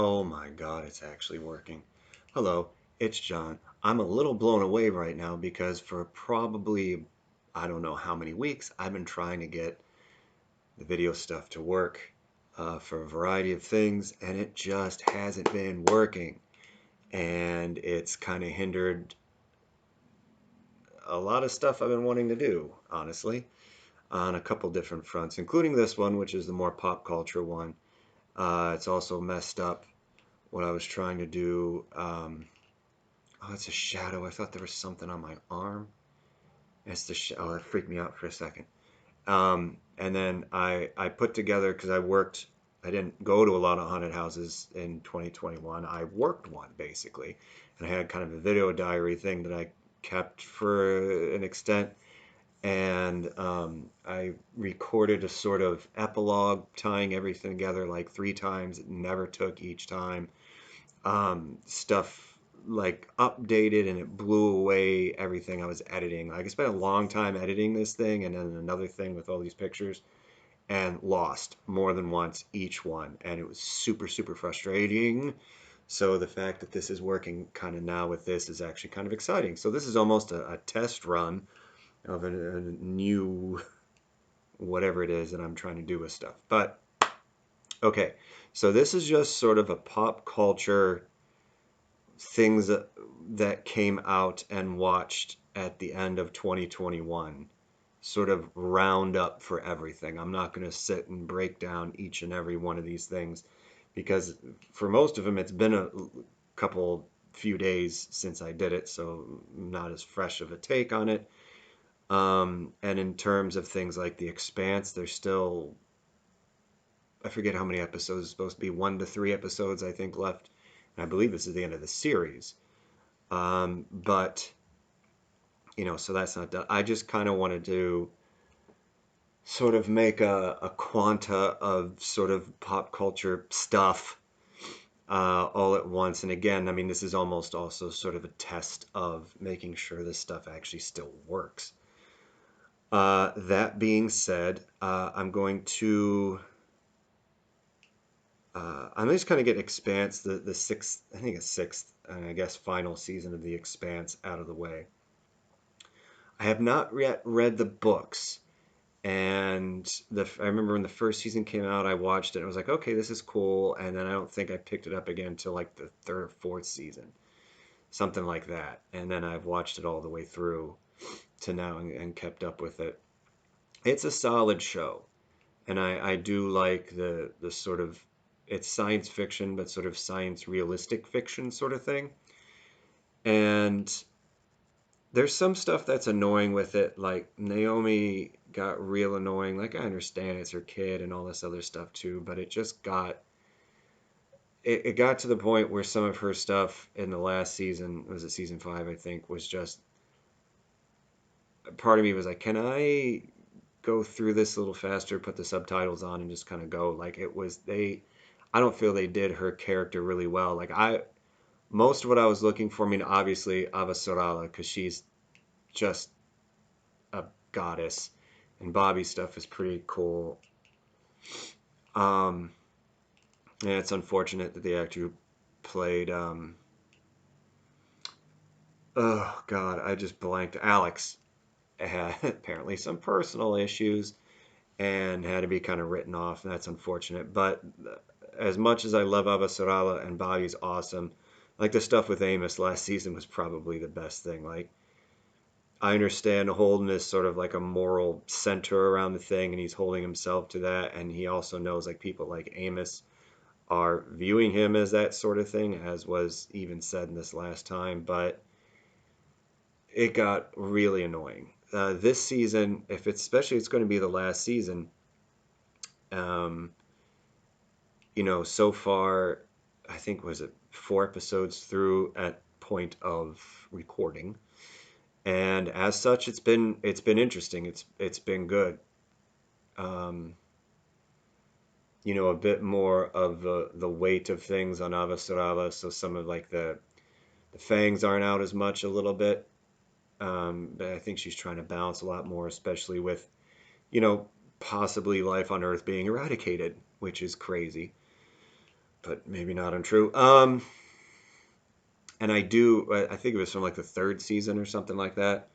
Oh my God, it's actually working. Hello, it's John. I'm a little blown away right now because for probably, I don't know how many weeks, I've been trying to get the video stuff to work for a variety of things, and it just hasn't been working. And it's kind of hindered a lot of stuff I've been wanting to do, honestly, on a couple different fronts, including this one, which is the more pop culture one. It's also messed up what I was trying to do. Oh, it's a shadow. I thought there was something on my arm. It's the oh, that freaked me out for a second. And then I put together because I worked. I didn't go to a lot of haunted houses in 2021. I worked one basically, and I had kind of a video diary thing that I kept for an extent. And I recorded a sort of epilogue tying everything together like three times. It never took each time. Stuff like updated and it blew away everything I was editing. Like I spent a long time editing this thing and then another thing with all these pictures and lost more than once each one. And it was super frustrating. So the fact that this is working kind of now with this is actually kind of exciting. So this is almost a test run of a new whatever it is that I'm trying to do with stuff. But okay, so this is just sort of a pop culture things that came out and watched at the end of 2021 sort of round up for everything. I'm not going to sit and break down each and every one of these things because for most of them it's been a couple few days since I did it, so not as fresh of a take on it. And in terms of things like The Expanse, there's still, I forget how many episodes, it's supposed to be 1 to 3 episodes, I think, left. And I believe this is the end of the series. But so that's not done. I just kind of wanted to sort of make a quanta of sort of pop culture stuff all at once. And again, I mean, this is almost also sort of a test of making sure this stuff actually still works. That being said, I'm just kind of get Expanse, the sixth, I think it's sixth, and I guess final season of The Expanse out of the way. I have not yet read the books. And I remember when the first season came out, I watched it and I was like, okay, this is cool. And then I don't think I picked it up again until like the third or fourth season, something like that. And then I've watched it all the way through to now and kept up with it. It's a solid show. And I do like the sort of, it's science fiction, but sort of science realistic fiction sort of thing. And there's some stuff that's annoying with it. Like Naomi got real annoying. Like I understand it's her kid and all this other stuff too, but it got to the point where some of her stuff in the last season, was it season 5, I think, was just part of me was like, can I go through this a little faster, put the subtitles on and just kind of go? Like it was I don't feel they did her character really well. Like most of what I was looking for, I mean, obviously Ava Sorala, because she's just a goddess, and Bobby's stuff is pretty cool. Um, and it's unfortunate that the actor who played, oh God, I just blanked. Alex had apparently some personal issues and had to be kind of written off, and that's unfortunate. But as much as I love Abasarala and Bobby's awesome, like the stuff with Amos last season was probably the best thing. Like I understand holding this sort of like a moral center around the thing, and he's holding himself to that, and he also knows like people like Amos are viewing him as that sort of thing, as was even said in this last time. But it got really annoying. This season, if it's especially it's going to be the last season, um, so far, I think was it 4 episodes through at point of recording, and as such, it's been interesting. It's been good. Um, a bit more of the weight of things on Avasarala, so some of like the fangs aren't out as much a little bit. But I think she's trying to balance a lot more, especially with, you know, possibly life on Earth being eradicated, which is crazy. but maybe not untrue. And I think it was from like the third season or something like that.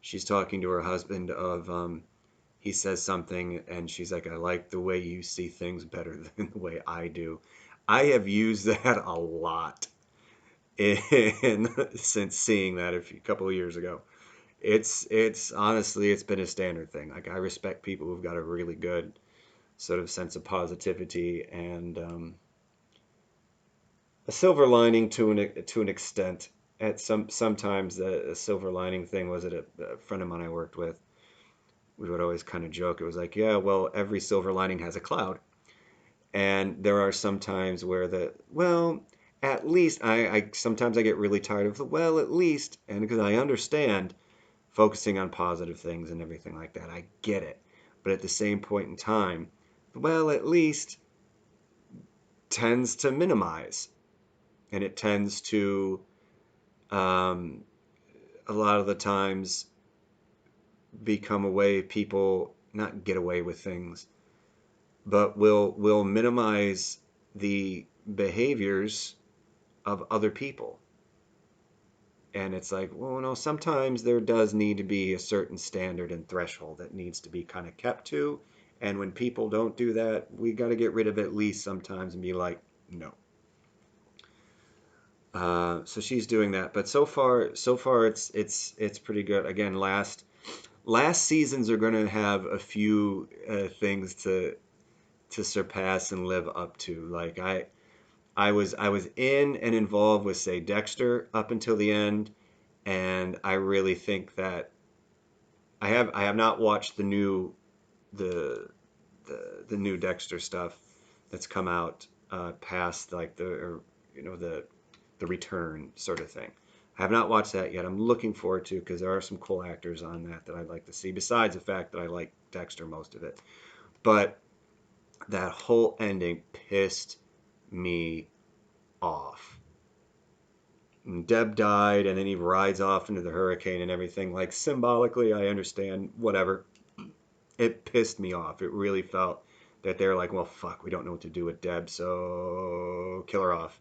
She's talking to her husband of he says something and she's like, I like the way you see things better than the way I do. I have used that a lot in since seeing that a couple of years ago. It's honestly it's been a standard thing. Like I respect people who've got a really good sort of sense of positivity and a silver lining to an extent. At sometimes the silver lining thing was at a friend of mine I worked with. We would always kind of joke. It was like, yeah, well, every silver lining has a cloud, and there are some times where at least I sometimes I get really tired of the well, at least, and because I understand focusing on positive things and everything like that, I get it, but at the same point in time, well, at least tends to minimize, and it tends to um, a lot of the times become a way people not get away with things, but will minimize the behaviors of other people. And it's like, well, no, sometimes there does need to be a certain standard and threshold that needs to be kind of kept to. And when people don't do that, we got to get rid of it at least sometimes and be like, no. So she's doing that, but so far it's pretty good. Again, last seasons are going to have a few things to surpass and live up to. Like I was in and involved with say Dexter up until the end, and I really think that I have not watched the the new Dexter stuff that's come out past like the or, the return sort of thing. I have not watched that yet. I'm looking forward to because there are some cool actors on that I'd like to see. Besides the fact that I like Dexter most of it, but that whole ending pissed me off. And Deb died, and then he rides off into the hurricane and everything. Like symbolically, I understand, whatever. It pissed me off. It really felt that they're like, well, fuck, we don't know what to do with Deb, so kill her off.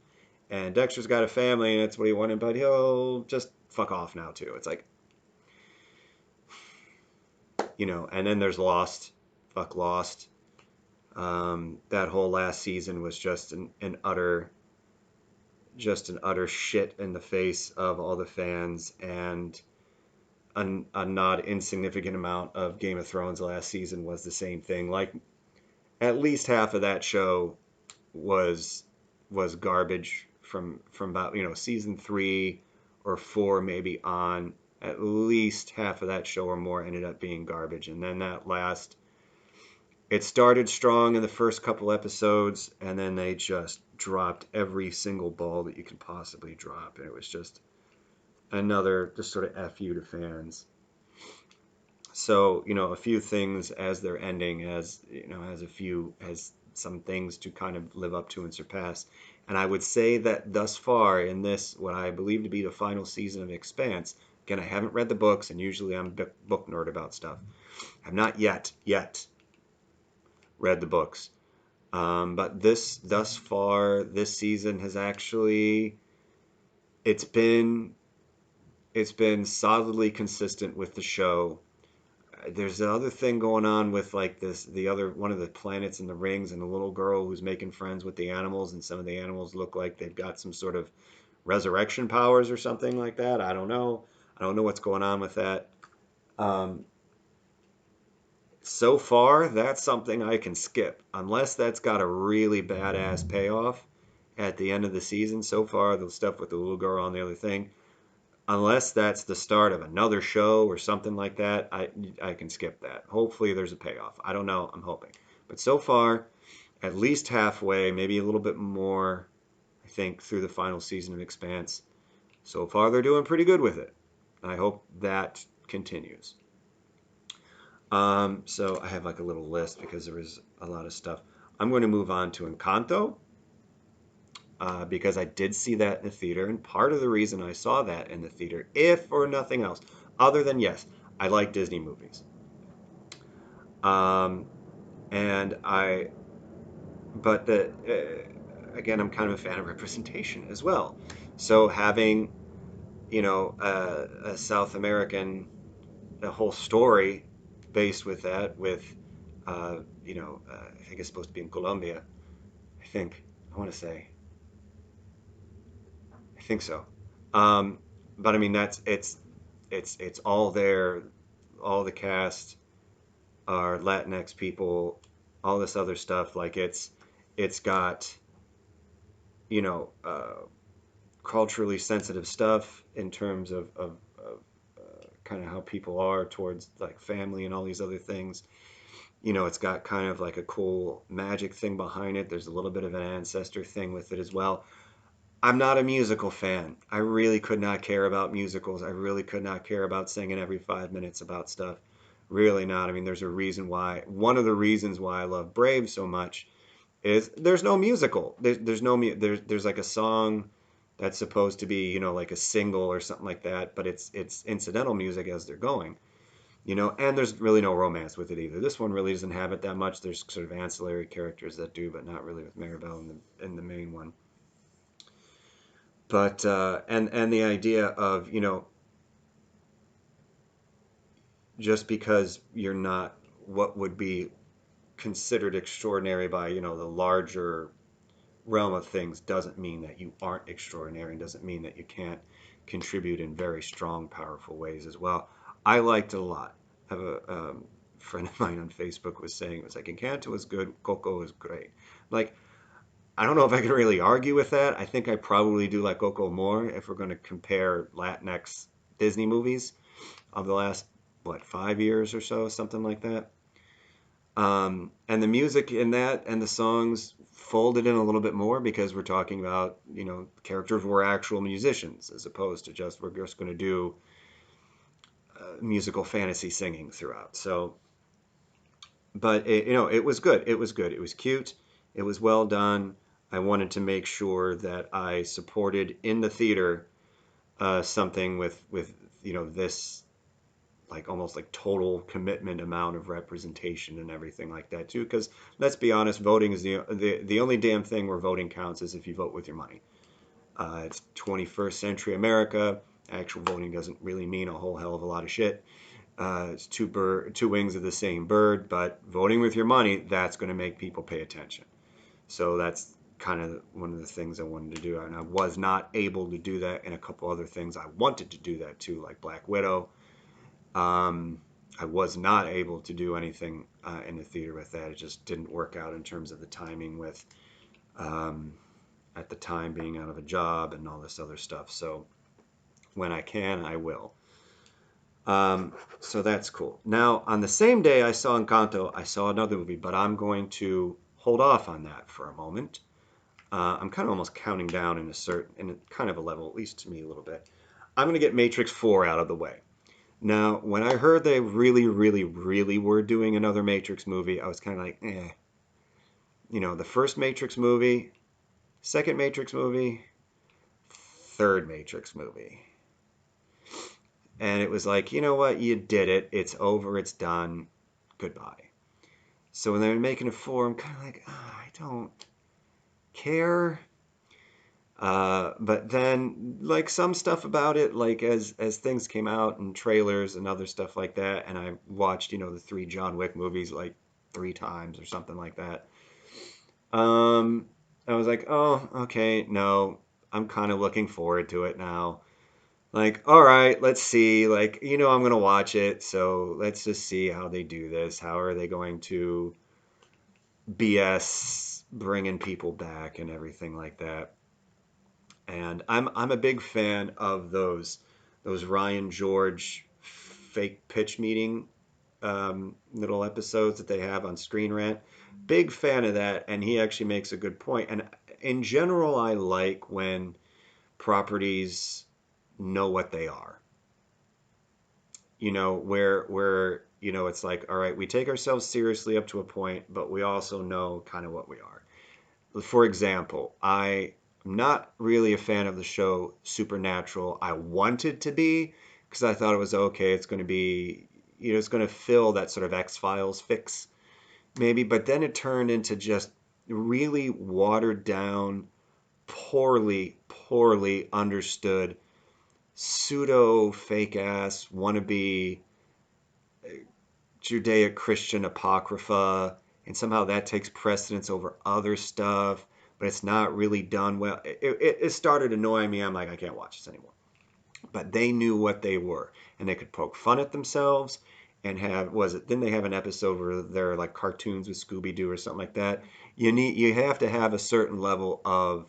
And Dexter's got a family, and that's what he wanted, but he'll just fuck off now too. It's like, and then there's Lost. Fuck Lost. That whole last season was just an utter shit in the face of all the fans, and a not insignificant amount of Game of Thrones last season was the same thing. Like at least half of that show was was garbage from about season 3 or 4 maybe on. At least half of that show or more ended up being garbage, and then it started strong in the first couple episodes, and then they just dropped every single ball that you could possibly drop, and it was just another just sort of F you to fans. So, a few things as they're ending, as some things to kind of live up to and surpass. And I would say that thus far in this, what I believe to be the final season of Expanse, again, I haven't read the books, and usually I'm a book nerd about stuff. I've not yet read the books. But thus far, this season has actually, it's been, it's been solidly consistent with the show. There's the other thing going on with like the other one of the planets in the rings, and the little girl who's making friends with the animals, and some of the animals look like they've got some sort of resurrection powers or something like that. I don't know what's going on with that. um, so far that's something I can skip unless that's got a really badass payoff at the end of the season. So far the stuff with the little girl on the other thing, unless that's the start of another show or something like that, I can skip that. Hopefully there's a payoff. I don't know. I'm hoping. But so far, at least halfway, maybe a little bit more, I think, through the final season of Expanse. So far, they're doing pretty good with it. I hope that continues. So I have like a little list because there was a lot of stuff. I'm going to move on to Encanto because I did see that in the theater, and part of the reason I saw that in the theater, if for nothing else, other than yes, I like Disney movies, um, and I, but again, I'm kind of a fan of representation as well. So having, a South American, a whole story based with that, with, I think it's supposed to be in Colombia. I think, I want to say, I think so. Um, but I mean, it's all there. All the cast are Latinx people, all this other stuff. Like it's got, you know, culturally sensitive stuff in terms of kind of how people are towards like family and all these other things. It's got kind of like a cool magic thing behind it. There's a little bit of an ancestor thing with it as well. I'm not a musical fan. I really could not care about musicals. I really could not care about singing every 5 minutes about stuff. Really not. I mean, there's a reason why. One of the reasons why I love Brave so much is there's no musical. There's no there's like a song that's supposed to be, like a single or something like that, but it's incidental music as they're going. And there's really no romance with it either. This one really doesn't have it that much. There's sort of ancillary characters that do, but not really with Maribel in the main one. But and the idea of, just because you're not what would be considered extraordinary by, the larger realm of things doesn't mean that you aren't extraordinary and doesn't mean that you can't contribute in very strong, powerful ways as well. I liked it a lot. I have a friend of mine on Facebook was saying it was like Encanto was good, Coco was great. Like, I don't know if I can really argue with that. I think I probably do like Coco more if we're going to compare Latinx Disney movies of the last, what, 5 years or so, something like that. And the music in that and the songs folded in a little bit more because we're talking about, characters were actual musicians as opposed to just we're just going to do musical fantasy singing throughout. So, but it was good. It was good. It was cute. It was well done. I wanted to make sure that I supported in the theater something with this like almost like total commitment amount of representation and everything like that too. Because let's be honest, voting is the only damn thing where voting counts is if you vote with your money. It's 21st century America. Actual voting doesn't really mean a whole hell of a lot of shit. It's two wings of the same bird, but voting with your money, that's going to make people pay attention. So that's kind of one of the things I wanted to do. And I was not able to do that in a couple other things. I wanted to do that too, like Black Widow. Um, I was not able to do anything in the theater with that. It just didn't work out in terms of the timing with, um, at the time, being out of a job and all this other stuff. So when I can, I will. So that's cool. Now, on the same day I saw Encanto, I saw another movie, but I'm going to hold off on that for a moment. I'm kind of almost counting down in a kind of a level, at least to me a little bit. I'm going to get Matrix 4 out of the way. Now, when I heard they really, really, really were doing another Matrix movie, I was kind of like, eh. The first Matrix movie, second Matrix movie, third Matrix movie. And it was like, you know what? You did it. It's over. It's done. Goodbye. So when they were making a four, I'm kind of like, I don't care. But then, like some stuff about it, like as things came out and trailers and other stuff like that, and I watched, the three John Wick movies like 3 times or something like that. Um, I was like, oh, okay, no, I'm kind of looking forward to it now. Like, all right, let's see. Like, I'm gonna watch it, so let's just see how they do this. How are they going to BS bringing people back and everything like that? And I'm a big fan of those Ryan George fake pitch meeting little episodes that they have on Screen Rant. Big fan of that, and he actually makes a good point. And in general, I like when properties know what they are. Where it's like, all right, we take ourselves seriously up to a point, but we also know kind of what we are. For example, I'm not really a fan of the show Supernatural. I wanted to be because I thought it was okay. It's going to be, it's going to fill that sort of X-Files fix maybe, but then it turned into just really watered down, poorly understood, pseudo fake ass wannabe Judeo Christian apocrypha, and somehow that takes precedence over other stuff, but it's not really done well. It started annoying me. I'm like, I can't watch this anymore. But they knew what they were, and they could poke fun at themselves. And have was it? Then they have an episode where they're like cartoons with Scooby Doo or something like that. You have to have a certain level of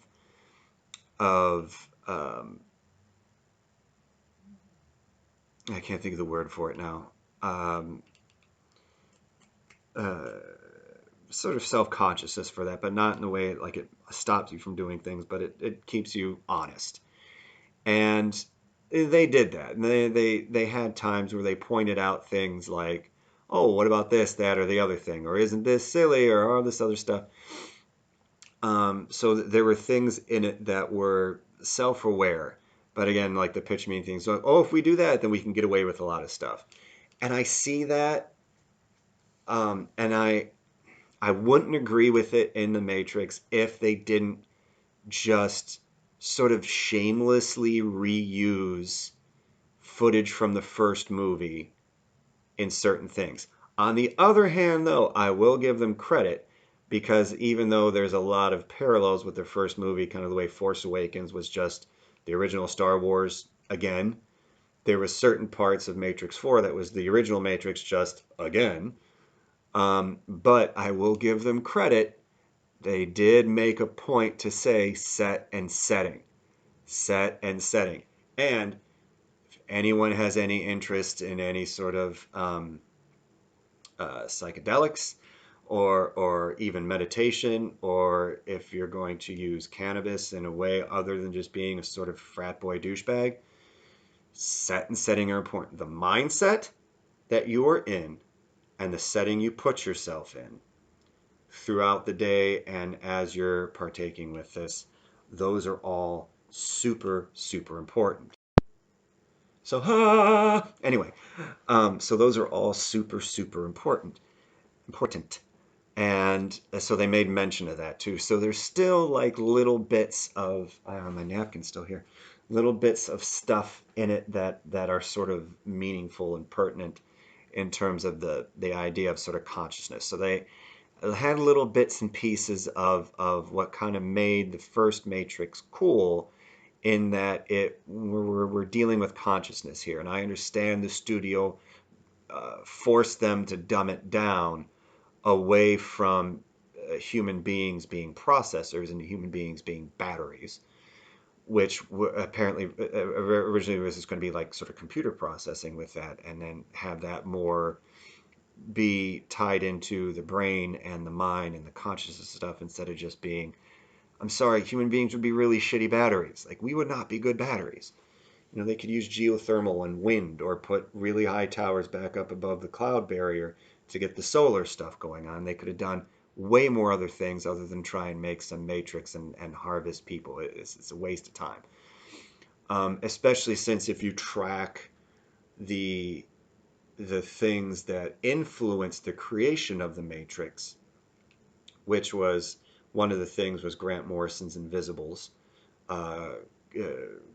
I can't think of the word for it now. Um, uh, Sort of self consciousness for that, but not in the way like it stops you from doing things, but it keeps you honest. And they did that. And they had times where they pointed out things like, oh, what about this, that, or the other thing? Or isn't this silly, or all this other stuff? So there were things in it that were self aware. But again, like the pitch mean things like, oh, if we do that, then we can get away with a lot of stuff. And I see that. And I wouldn't agree with it in the Matrix if they didn't just sort of shamelessly reuse footage from the first movie in certain things. On the other hand, though, I will give them credit because even though there's a lot of parallels with the first movie, kind of the way Force Awakens was just the original Star Wars again, there was certain parts of Matrix 4 that was the original Matrix just again. But I will give them credit. They did make a point to say set and setting. Set and setting. And if anyone has any interest in any sort of psychedelics or even meditation, or if you're going to use cannabis in a way other than just being a sort of frat boy douchebag, set and setting are important. The mindset that you are in and the setting you put yourself in throughout the day and as you're partaking with this, those are all super important. So, anyway, so those are all super important. And so they made mention of that too. So there's still like little bits of my napkin's still here, little bits of stuff in it that are sort of meaningful and pertinent in terms of the idea of sort of consciousness. So they had little bits and pieces of what kind of made the first Matrix cool in that we're dealing with consciousness here. And I understand the studio forced them to dumb it down away from human beings being processors and human beings being batteries, which apparently originally was just going to be like sort of computer processing with that, and then have that more be tied into the brain and the mind and the consciousness stuff instead of just being, I'm sorry, human beings would be really shitty batteries. Like, we would not be good batteries. You know, they could use geothermal and wind or put really high towers back up above the cloud barrier to get the solar stuff going on. They could have done way more other things other than try and make some matrix and harvest people. It's a waste of time. Especially since if you track the the things that influenced the creation of the Matrix, which was one of the things was Grant Morrison's Invisibles, uh, uh,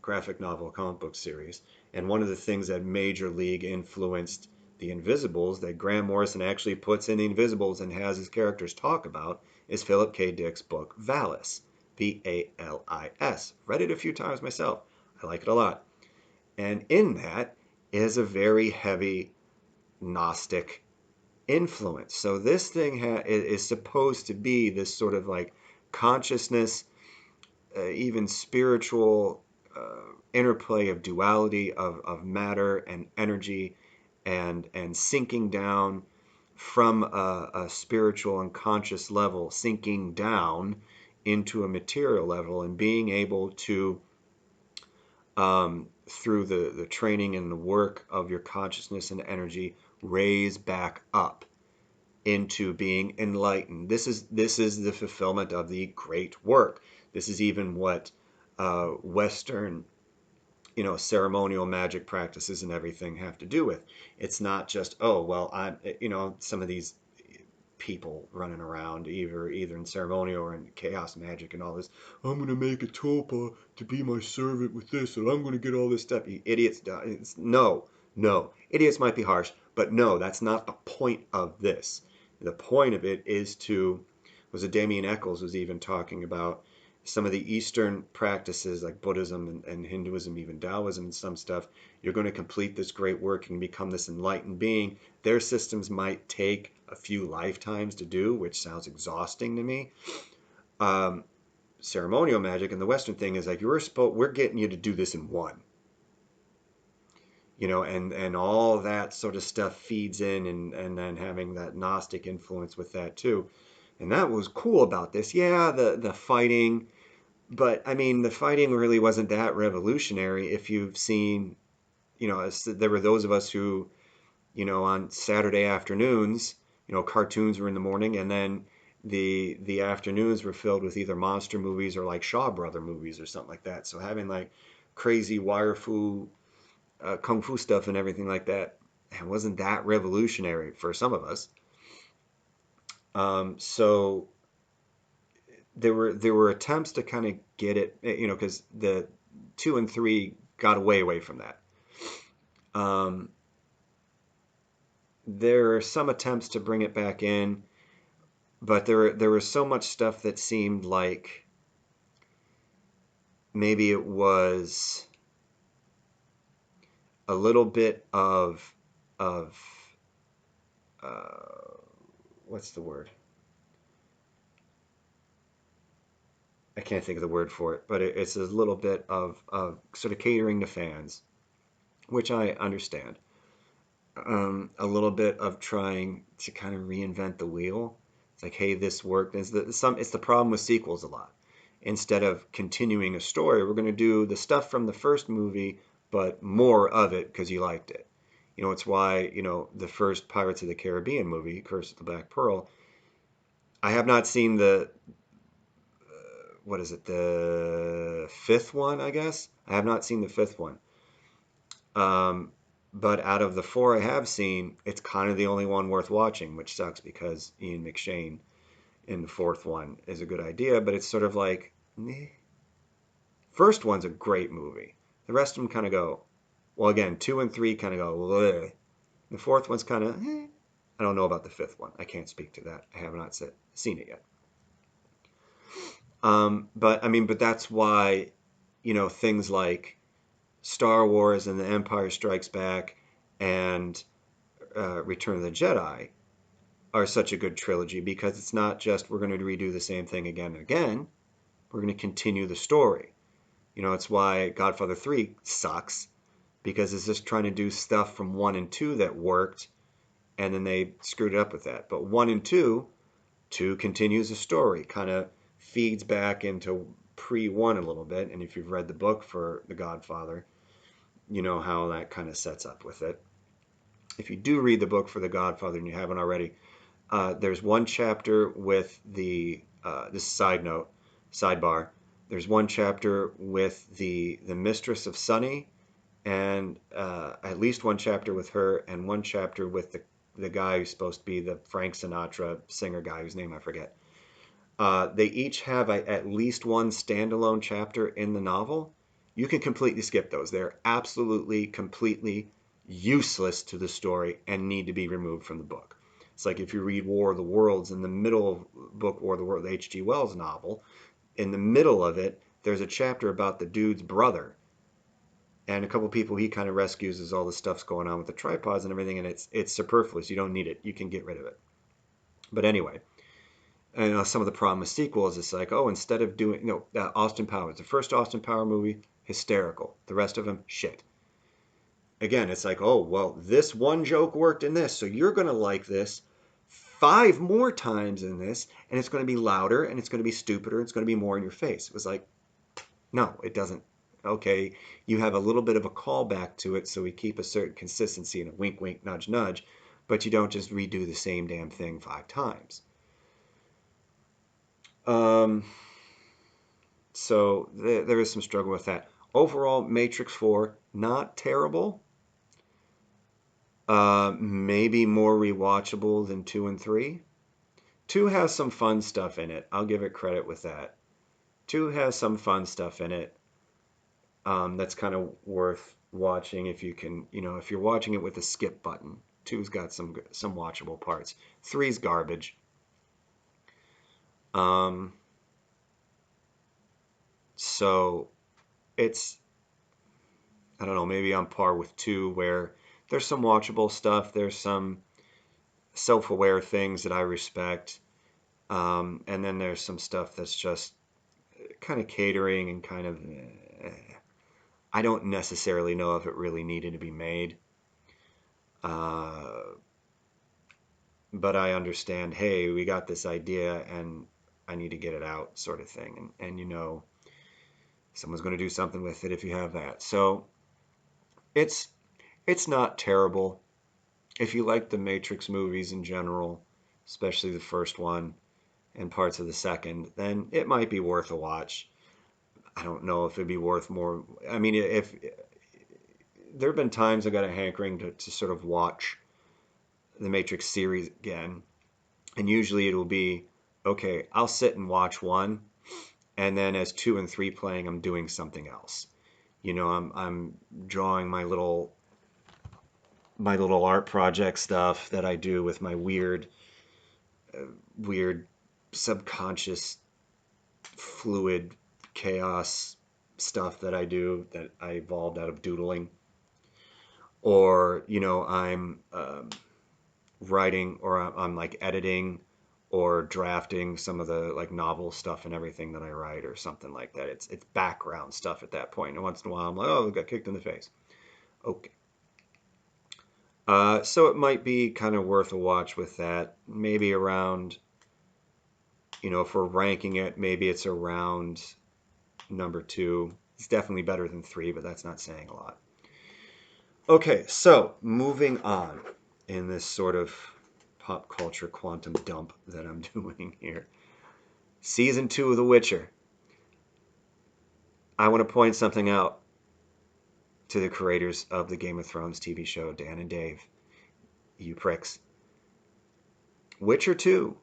graphic novel comic book series. And one of the things that Major League influenced the Invisibles that Grant Morrison actually puts in the Invisibles and has his characters talk about is Philip K. Dick's book Valis, Valis. Read it a few times myself. I like it a lot. And in that is a very heavy Gnostic influence. So this thing is supposed to be this sort of like consciousness, even spiritual interplay of duality of matter and energy, and sinking down from a spiritual and conscious level, sinking down into a material level, and being able to through the training and the work of your consciousness and energy, raise back up into being enlightened. This is the fulfillment of the great work. This is even what Western, ceremonial magic practices and everything have to do with. It's not just, oh well, I'm, some of these people running around, either in ceremonial or in chaos magic and all this. I'm gonna make a tulpa to be my servant with this, and I'm gonna get all this stuff. You idiots! No, no. Idiots might be harsh, but no, that's not the point of this. The point of it is to, was it Damien Eccles was even talking about some of the Eastern practices like Buddhism and Hinduism, even Taoism and some stuff. You're going to complete this great work and become this enlightened being. Their systems might take a few lifetimes to do, which sounds exhausting to me. Um, Ceremonial magic and the Western thing is like we're getting you to do this in one, and all that sort of stuff feeds in, and then having that Gnostic influence with that too. And that was cool about this. Yeah, the fighting, but I mean, the fighting really wasn't that revolutionary. If you've seen, there were those of us who, on Saturday afternoons, cartoons were in the morning, and then the afternoons were filled with either monster movies or like Shaw Brother movies or something like that. So having like crazy wire fu, kung fu stuff and everything like that, it wasn't that revolutionary for some of us. So there were attempts to kind of get it, because the 2 and 3 got away from that. Um, there are some attempts to bring it back in, but there was so much stuff that seemed like maybe it was a little bit of uh, what's the word? I can't think of the word for it, but it's a little bit of sort of catering to fans, which I understand. A little bit of trying to kind of reinvent the wheel. It's like, hey, this worked. It's the problem with sequels a lot. Instead of continuing a story, we're going to do the stuff from the first movie, but more of it because you liked it. It's why, the first Pirates of the Caribbean movie, Curse of the Black Pearl, I have not seen what is it, the fifth one, I guess? I have not seen the fifth one. Um, but out of the four I have seen, it's kind of the only one worth watching, which sucks because Ian McShane in the fourth one is a good idea, but it's sort of like, meh. First one's a great movie. The rest of them kind of go, well, again, 2 and 3 kind of go, bleh. The fourth one's kind of, eh. I don't know about the fifth one. I can't speak to that. I have not seen it yet. But I mean, but that's why, things like Star Wars and The Empire Strikes Back and Return of the Jedi are such a good trilogy because it's not just we're going to redo the same thing again and again. We're going to continue the story. It's why Godfather 3 sucks because it's just trying to do stuff from 1 and 2 that worked and then they screwed it up with that. But 1 and 2 continues the story, kind of feeds back into pre-1 a little bit. And if you've read the book for The Godfather, you know how that kind of sets up with it. If you do read the book for The Godfather and you haven't already, there's one chapter with this side note, sidebar. There's one chapter with the mistress of Sonny, and at least one chapter with her, and one chapter with the guy who's supposed to be the Frank Sinatra singer guy whose name I forget. They each have at least one standalone chapter in the novel. You can completely skip those. They're absolutely, completely useless to the story and need to be removed from the book. It's like if you read War of the Worlds in the middle of book War of the Worlds, H.G. Wells novel, in the middle of it, there's a chapter about the dude's brother and a couple people he kind of rescues as all the stuff's going on with the tripods and everything, and it's superfluous. You don't need it. You can get rid of it. But anyway, and some of the problem with sequels is like, oh, instead of doing, Austin Powers, the first Austin Power movie, hysterical. The rest of them, shit. Again, it's like, oh, well, this one joke worked in this, so you're going to like this 5 more times in this, and it's going to be louder, and it's going to be stupider, it's going to be more in your face. It was like, no, it doesn't. Okay, you have a little bit of a callback to it, so we keep a certain consistency and a wink, wink, nudge, nudge, but you don't just redo the same damn thing 5 times. Um, so there is some struggle with that. Overall, Matrix 4, not terrible. Maybe more rewatchable than 2 and 3. Two has some fun stuff in it. I'll give it credit with that. Two has some fun stuff in it. That's kind of worth watching if you can, if you're watching it with a skip button. Two's got some watchable parts. Three's garbage. Um, so it's, I don't know, maybe on par with two, where there's some watchable stuff. There's some self-aware things that I respect. And then there's some stuff that's just kind of catering and kind of, I don't necessarily know if it really needed to be made. Uh, but I understand, hey, we got this idea and I need to get it out, sort of thing. And someone's going to do something with it if you have that. So it's it's not terrible. If you like the Matrix movies in general, especially the first one and parts of the second, then it might be worth a watch. I don't know if it'd be worth more. I mean, if there have been times I got a hankering to sort of watch the Matrix series again, and usually it'll be okay. I'll sit and watch one, and then as two and three playing, I'm doing something else. I'm drawing my little art project stuff that I do with my weird subconscious fluid chaos stuff that I do that I evolved out of doodling. Or I'm writing, or I'm like editing or drafting some of the like novel stuff and everything that I write, or something like that. It's background stuff at that point. And once in a while I'm like, oh, I got kicked in the face. Okay. So it might be kind of worth a watch with that. Maybe around, if we're ranking it, maybe it's around number two. It's definitely better than three, but that's not saying a lot. Okay, so moving on in this sort of pop culture quantum dump that I'm doing here. Season 2 of The Witcher. I want to point something out to the creators of the Game of Thrones TV show, Dan and Dave. You pricks. Witcher 2.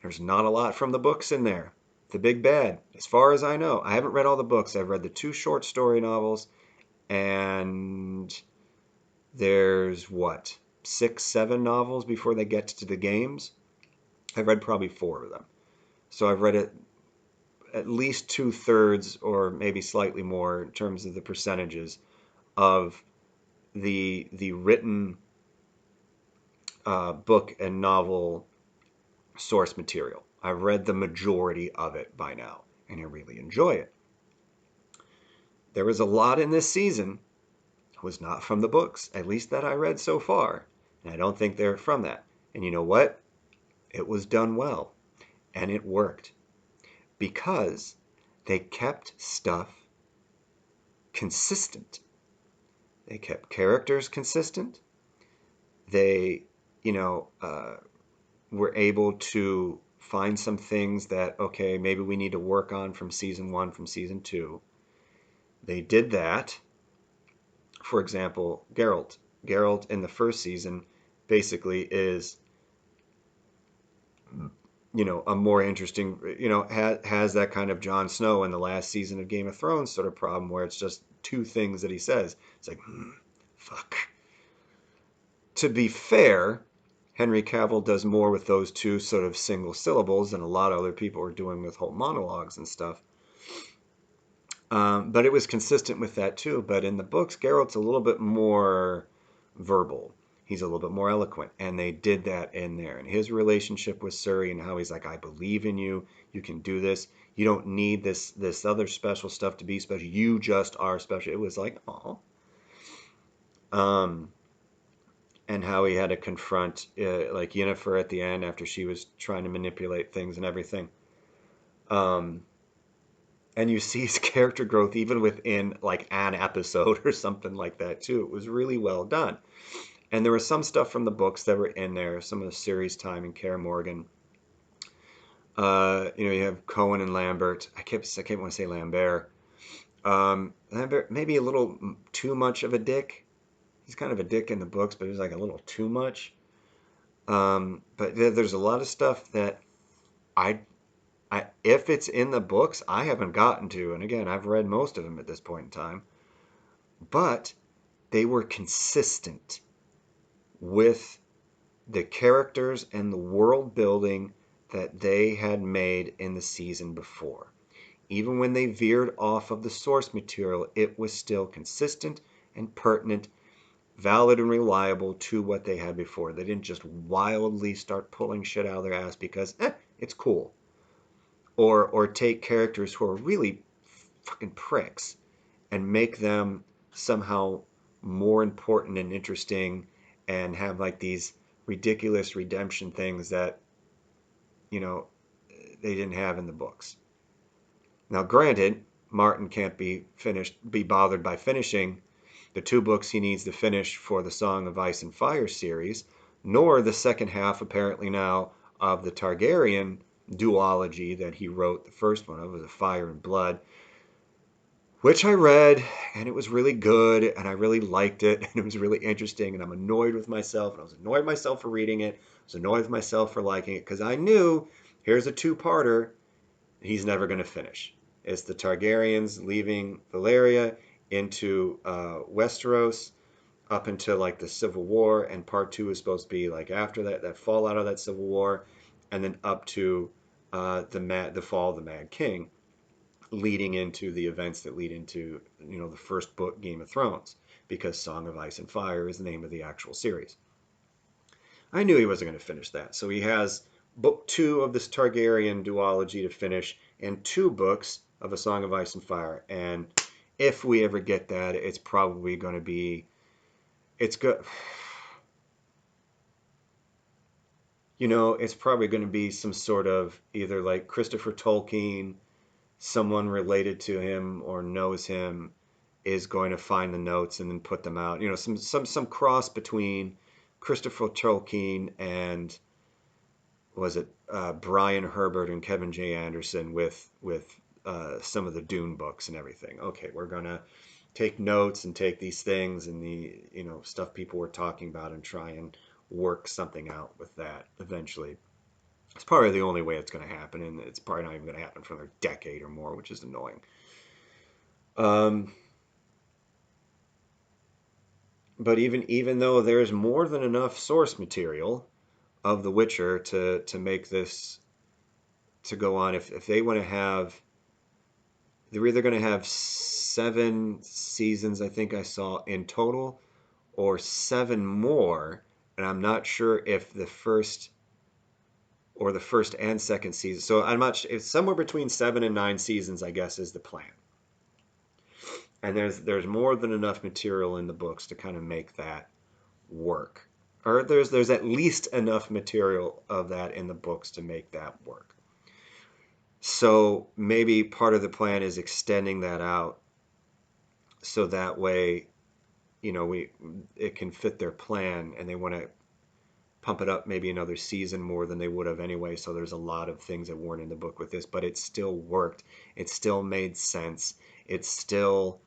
There's not a lot from the books in there. The big bad, as far as I know. I haven't read all the books. I've read the 2 short story novels, and there's what, 6, 7 novels before they get to the games. I've read probably 4 of them. So I've read it at least 2/3, or maybe slightly more in terms of the percentages of the written book and novel source material. I've read the majority of it by now, and I really enjoy it. There was a lot in this season that was not from the books, at least that I read so far, and I don't think they're from that. And you know what? It was done well, and it worked, because they kept stuff consistent. They kept characters consistent. They, were able to find some things that, okay, maybe we need to work on from season 1, from season 2. They did that. For example, Geralt. Geralt in the first season basically is, a more interesting, has that kind of Jon Snow in the last season of Game of Thrones sort of problem, where it's just 2 things that he says. It's like, fuck. To be fair, Henry Cavill does more with those 2 sort of single syllables than a lot of other people are doing with whole monologues and stuff. But it was consistent with that too. But in the books, Geralt's a little bit more verbal. He's a little bit more eloquent, and they did that in there. And his relationship with Suri, and how he's like, I believe in you. You can do this. You don't need this other special stuff to be special. You just are special. It was like, oh. And how he had to confront like Yennefer at the end after she was trying to manipulate things and everything. And you see his character growth even within like an episode or something like that too. It was really well done. And there was some stuff from the books that were in there, some of the series time and Kaer Morgan. You have Cohen and Lambert. I can't want to say Lambert. Lambert, maybe a little too much of a dick. He's kind of a dick in the books, but he's like a little too much. But there's a lot of stuff that I, if it's in the books, I haven't gotten to. And again, I've read most of them at this point in time. But they were consistent with the characters and the world building that they had made in the season before. Even when they veered off of the source material, it was still consistent and pertinent, valid and reliable to what they had before. They didn't just wildly start pulling shit out of their ass because it's cool. Or take characters who are really fucking pricks and make them somehow more important and interesting and have like these ridiculous redemption things that, you know, they didn't have in the books. Now, granted, Martin can't be bothered by finishing the two books he needs to finish for the Song of Ice and Fire series, nor the second half, apparently now, of the Targaryen duology that he wrote the first one of, was Fire and Blood, which I read, and it was really good, and I really liked it, and it was really interesting, and I'm annoyed with myself, and I was annoyed with myself for reading it, I was annoyed with myself for liking it, because I knew here's a two-parter he's never going to finish. It's the Targaryens leaving Valyria into Westeros up until like the Civil War, and part two is supposed to be like after that fallout of that Civil War, and then up to the fall of the Mad King, leading into the events that lead into the first book, Game of Thrones, because Song of Ice and Fire is the name of the actual series. I knew he wasn't going to finish that, so he has book two of this Targaryen duology to finish, and two books of A Song of Ice and Fire. And if we ever get that, it's probably going to be, it's good. It's probably going to be some sort of either like Christopher Tolkien, someone related to him or knows him is going to find the notes and then put them out. Some cross between Christopher Tolkien and was it Brian Herbert and Kevin J. Anderson with some of the Dune books and everything. Okay, we're gonna take notes and take these things and the stuff people were talking about and try and work something out with that eventually. It's probably the only way it's going to happen, and it's probably not even going to happen for another decade or more, which is annoying. Um, but even though there's more than enough source material of The Witcher to make this to go on, if they want to have, they're either going to have 7 seasons, I think I saw in total, or 7 more, and I'm not sure if the first and second season. So I'm not. It's somewhere between 7 and 9 seasons, I guess, is the plan. And there's more than enough material in the books to kind of make that work. Or there's at least enough material of that in the books to make that work. So maybe part of the plan is extending that out so that way, we it can fit their plan, and they want to pump it up maybe another season more than they would have anyway. So there's a lot of things that weren't in the book with this, but it still worked. It still made sense. It still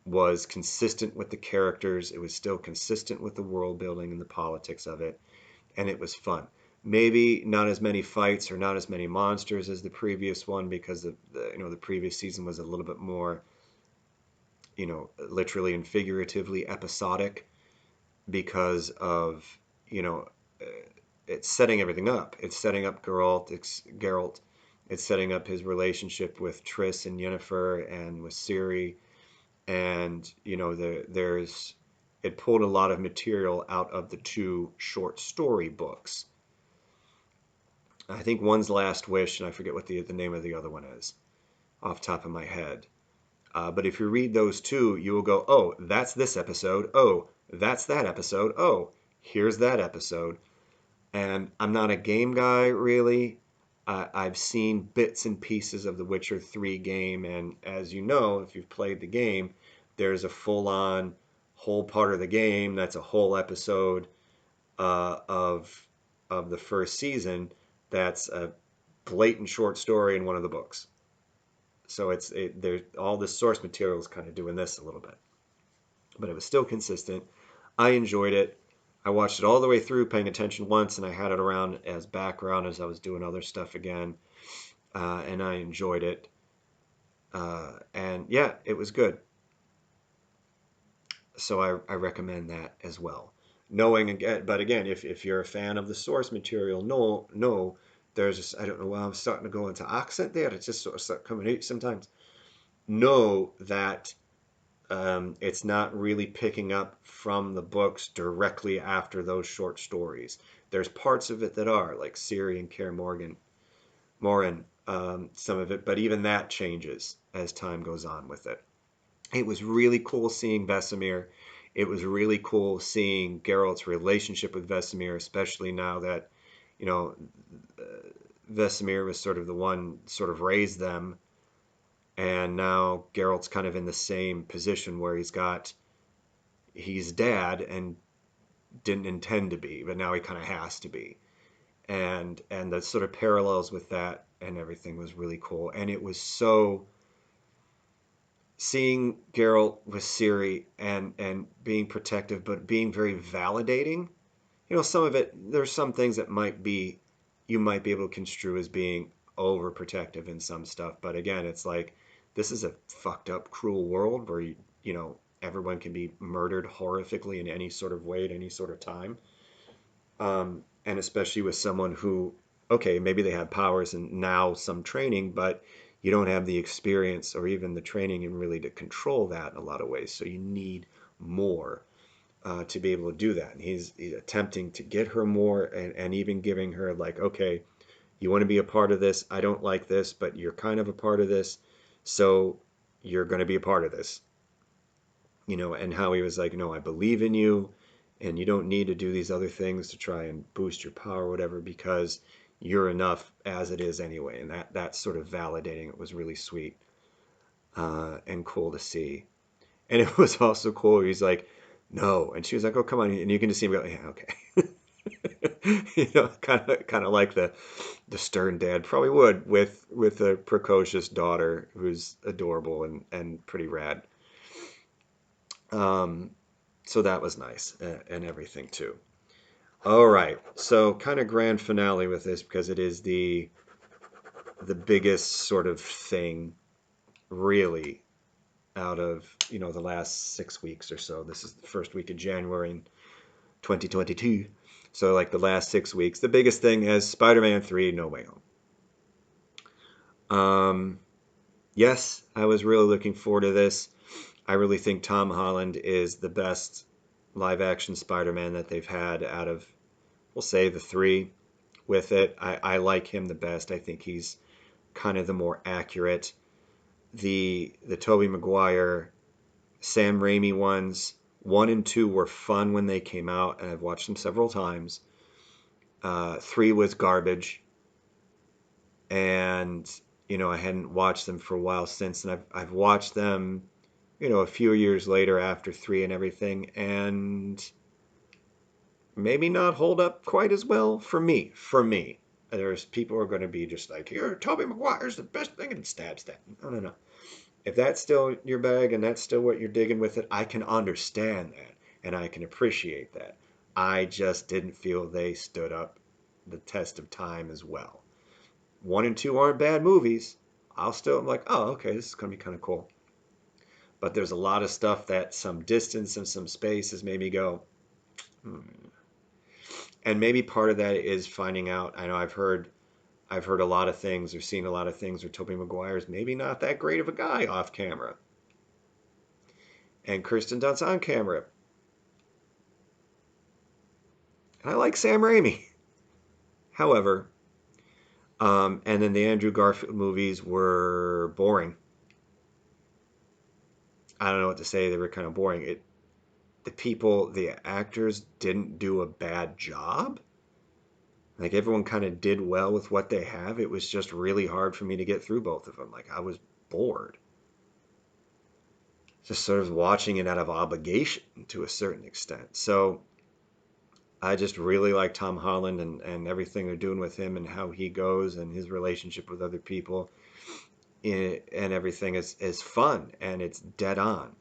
was consistent with the characters. It was still consistent with the world building and the politics of it, and it was fun. Maybe not as many fights or not as many monsters as the previous one because the previous season was a little bit more literally and figuratively episodic because of you know uh, it's setting everything up. It's setting up Geralt. It's setting up his relationship with Triss and Yennefer and with Ciri, and there's it pulled a lot of material out of the two short story books. I think one's Last Wish, and I forget what the name of the other one is off the top of my head. But if you read those two, you will go, oh, that's this episode. Oh, that's that episode. Oh, here's that episode. And I'm not a game guy, really. I've seen bits and pieces of the Witcher 3 game, and as you know, if you've played the game, there's a full-on whole part of the game that's a whole episode of the first season that's a blatant short story in one of the books. So there all the source material is kind of doing this a little bit, but it was still consistent. I enjoyed it. I watched it all the way through, paying attention once, and I had it around as background as I was doing other stuff again, and I enjoyed it. And yeah, it was good. So I recommend that as well. Knowing again, but again, if you're a fan of the source material, no, there's just, I don't know why I'm starting to go into accent there. It's just sort of start coming out sometimes. Know that it's not really picking up from the books directly after those short stories. There's parts of it that are like Siri and Kaer Morin, some of it, but even that changes as time goes on with it. It was really cool seeing Vesemir. It was really cool seeing Geralt's relationship with Vesemir, especially now that, you know, Vesemir was sort of the one sort of raised them, and now Geralt's kind of in the same position where he's dad and didn't intend to be, but now he kind of has to be. And the sort of parallels with that and everything was really cool. And it was so seeing Geralt with Ciri and being protective, but being very validating. Some of it, there's some things that you might be able to construe as being overprotective in some stuff. But again, it's like, this is a fucked up, cruel world where, everyone can be murdered horrifically in any sort of way at any sort of time. And especially with someone who, okay, maybe they have powers and now some training, but you don't have the experience or even the training and really to control that in a lot of ways. So you need more to be able to do that. And he's attempting to get her more and even giving her like, okay, you want to be a part of this. I don't like this, but you're kind of a part of this. So you're going to be a part of this, and how he was like, no, I believe in you, and you don't need to do these other things to try and boost your power or whatever because you're enough as it is anyway. And that sort of validating it was really sweet and cool to see. And it was also cool. He's like, no, and she was like, oh, come on, and you can just see him go, yeah, okay. Kind of like the stern dad probably would with a precocious daughter who's adorable and pretty rad. Um, so that was nice and everything too. All right, so kind of grand finale with this because it is the biggest sort of thing really out of the last 6 weeks or so. This is the first week of January in 2022. So like the last 6 weeks, the biggest thing is Spider-Man 3: No Way Home. Yes, I was really looking forward to this. I really think Tom Holland is the best live action Spider-Man that they've had out of, we'll say, the three with it. I like him the best. I think he's kind of the more accurate. The Tobey Maguire, Sam Raimi ones, 1 and 2 were fun when they came out, and I've watched them several times. 3 was garbage, and I hadn't watched them for a while since, and I've watched them, a few years later after 3 and everything, and maybe not hold up quite as well for me. For me, there's people who are going to be just like, "Here, Tobey Maguire's the best thing," and stab. No, no, no. If that's still your bag and that's still what you're digging with it, I can understand that and I can appreciate that. I just didn't feel they stood up the test of time as well. 1 and 2 aren't bad movies. I'm like, oh, okay, this is going to be kind of cool. But there's a lot of stuff that some distance and some space has made me go, hmm. And maybe part of that is finding out. I know I've heard a lot of things or seen a lot of things where Tobey Maguire's maybe not that great of a guy off camera. And Kristen Dunst on camera. And I like Sam Raimi. However, and then the Andrew Garfield movies were boring. I don't know what to say. They were kind of boring. The actors didn't do a bad job. Like everyone kind of did well with what they have. It was just really hard for me to get through both of them. Like I was bored. Just sort of watching it out of obligation to a certain extent. So I just really like Tom Holland and everything they're doing with him and how he goes and his relationship with other people and everything is fun and it's dead on.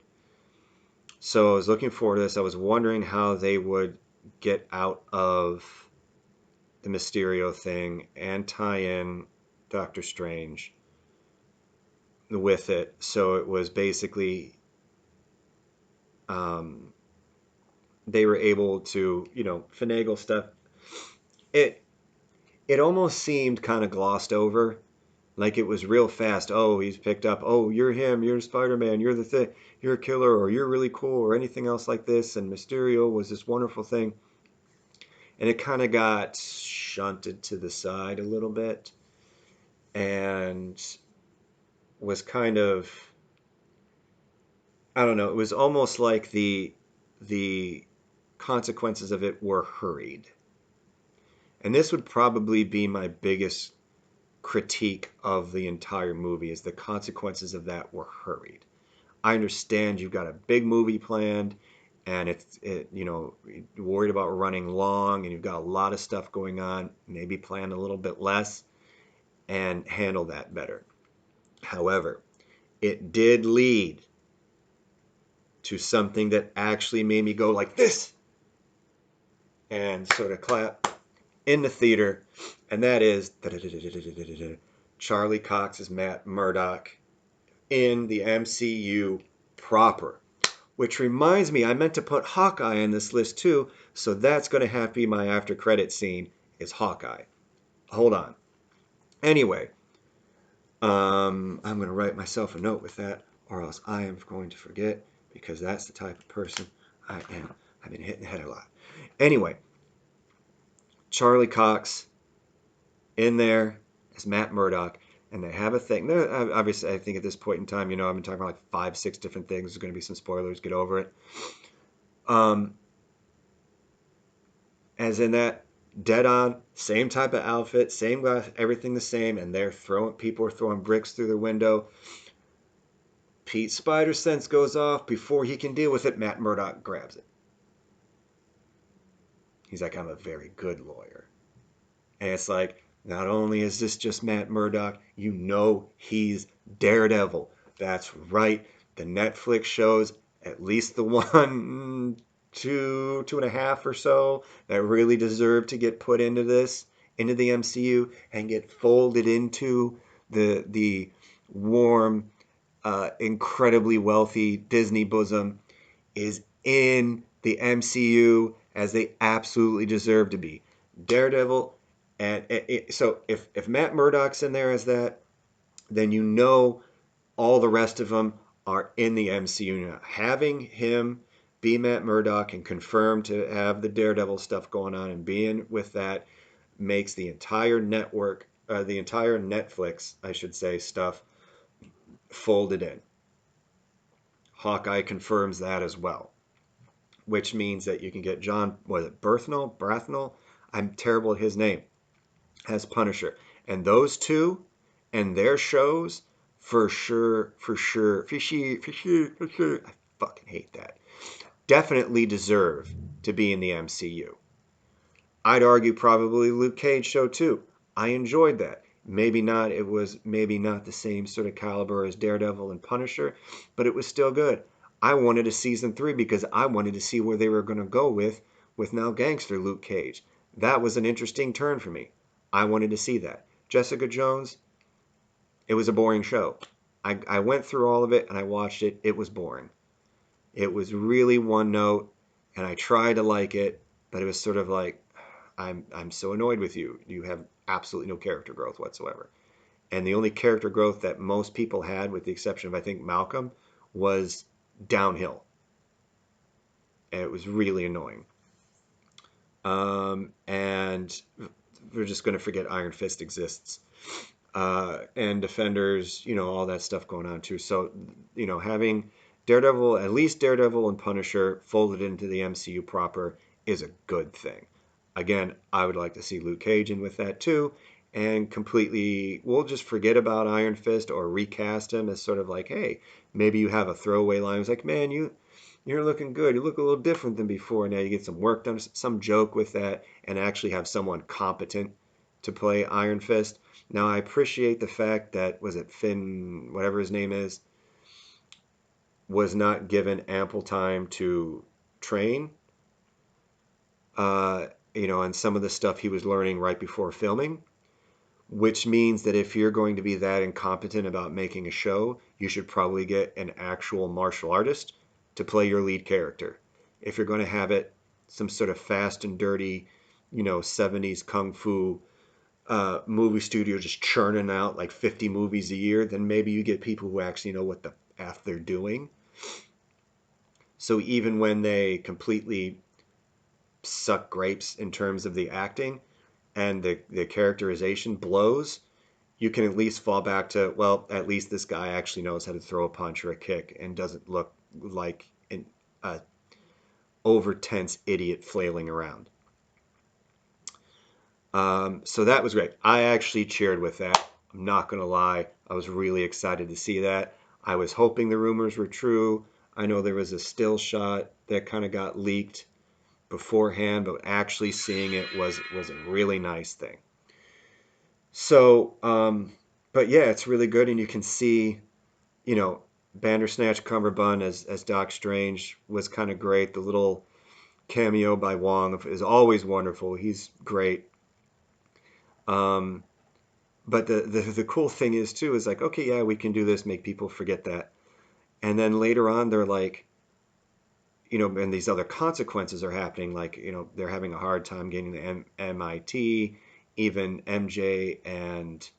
So I was looking forward to this. I was wondering how they would get out of the Mysterio thing and tie in Doctor Strange with it. So it was basically um, they were able to, finagle stuff. It it almost seemed kind of glossed over, like it was real fast. Oh, he's picked up. Oh, you're him. You're Spider-Man. You're the thing. You're a killer, or you're really cool, or anything else like this. And Mysterio was this wonderful thing, and it kind of got shunted to the side a little bit, and was kind of, I don't know. It was almost like the consequences of it were hurried. And this would probably be my biggest critique of the entire movie is the consequences of that were hurried. I understand you've got a big movie planned and you're worried about running long and you've got a lot of stuff going on, maybe plan a little bit less and handle that better. However, it did lead to something that actually made me go like this and sort of clap in the theater, and that is Charlie Cox as Matt Murdock in the MCU proper. Which reminds me, I meant to put Hawkeye on this list too, so that's going to have to be my after credit scene is Hawkeye. Hold on. Anyway, I'm going to write myself a note with that, or else I am going to forget because that's the type of person I am. I've been hitting the head a lot. Anyway, Charlie Cox in there as Matt Murdock, and they have a thing. Obviously, I think at this point in time, I've been talking about like 5, 6 different things. There's going to be some spoilers. Get over it. Um, as in that dead on, same type of outfit, same glass, everything the same, and people are throwing bricks through the window. Pete's spider sense goes off before he can deal with it. Matt Murdock grabs it. He's like, I'm a very good lawyer. And it's like, not only is this just Matt Murdock, he's Daredevil. That's right. The Netflix shows, at least the one, two and a half or so, that really deserve to get put into the MCU, and get folded into the warm, incredibly wealthy Disney bosom, is in the MCU as they absolutely deserve to be. Daredevil, and so if Matt Murdock's in there as that, then all the rest of them are in the MCU now. Having him be Matt Murdock and confirmed to have the Daredevil stuff going on and being with that makes the entire network, the entire Netflix, I should say, stuff folded in. Hawkeye confirms that as well, which means that you can get John, was it Brathnell? I'm terrible at his name, as Punisher. And those two and their shows, for sure, I fucking hate that. Definitely deserve to be in the MCU. I'd argue probably Luke Cage show too. I enjoyed that. It was maybe not the same sort of caliber as Daredevil and Punisher, but it was still good. I wanted a season 3 because I wanted to see where they were going to go with now gangster Luke Cage. That was an interesting turn for me. I wanted to see that. Jessica Jones, it was a boring show. I went through all of it and I watched it. It was boring. It was really one note, and I tried to like it, but it was sort of like, I'm so annoyed with you. You have absolutely no character growth whatsoever. And the only character growth that most people had, with the exception of I think Malcolm, was downhill. And it was really annoying. And we're just going to forget Iron Fist exists. And Defenders, all that stuff going on too. So, having Daredevil, at least Daredevil and Punisher folded into the MCU proper is a good thing. Again, I would like to see Luke Cage in with that too. And completely, we'll just forget about Iron Fist or recast him as sort of like, hey, maybe you have a throwaway line. It's like, man, you're looking good. You look a little different than before. Now you get some work done, some joke with that, and actually have someone competent to play Iron Fist. Now I appreciate the fact that, was it Finn, whatever his name is, was not given ample time to train. uh, and some of the stuff he was learning right before filming, which means that if you're going to be that incompetent about making a show, you should probably get an actual martial artist to play your lead character. If you're going to have it some sort of fast and dirty, 70s kung fu movie studio just churning out like 50 movies a year, then maybe you get people who actually know what the F they're doing. So even when they completely suck grapes in terms of the acting and the characterization blows, you can at least fall back to, well, at least this guy actually knows how to throw a punch or a kick and doesn't look like an over tense idiot flailing around. So that was great. I actually cheered with that. I'm not going to lie. I was really excited to see that. I was hoping the rumors were true. I know there was a still shot that kind of got leaked beforehand, but actually seeing it was a really nice thing. So, but yeah, it's really good, and you can see, you know, Bandersnatch Cumberbund as Doc Strange was kind of great. The little cameo by Wong is always wonderful. He's great. Um, but the cool thing is too is like, okay, yeah, we can do this, make people forget that, and then later on they're like, and these other consequences are happening. Like, they're having a hard time getting the MIT, even MJ and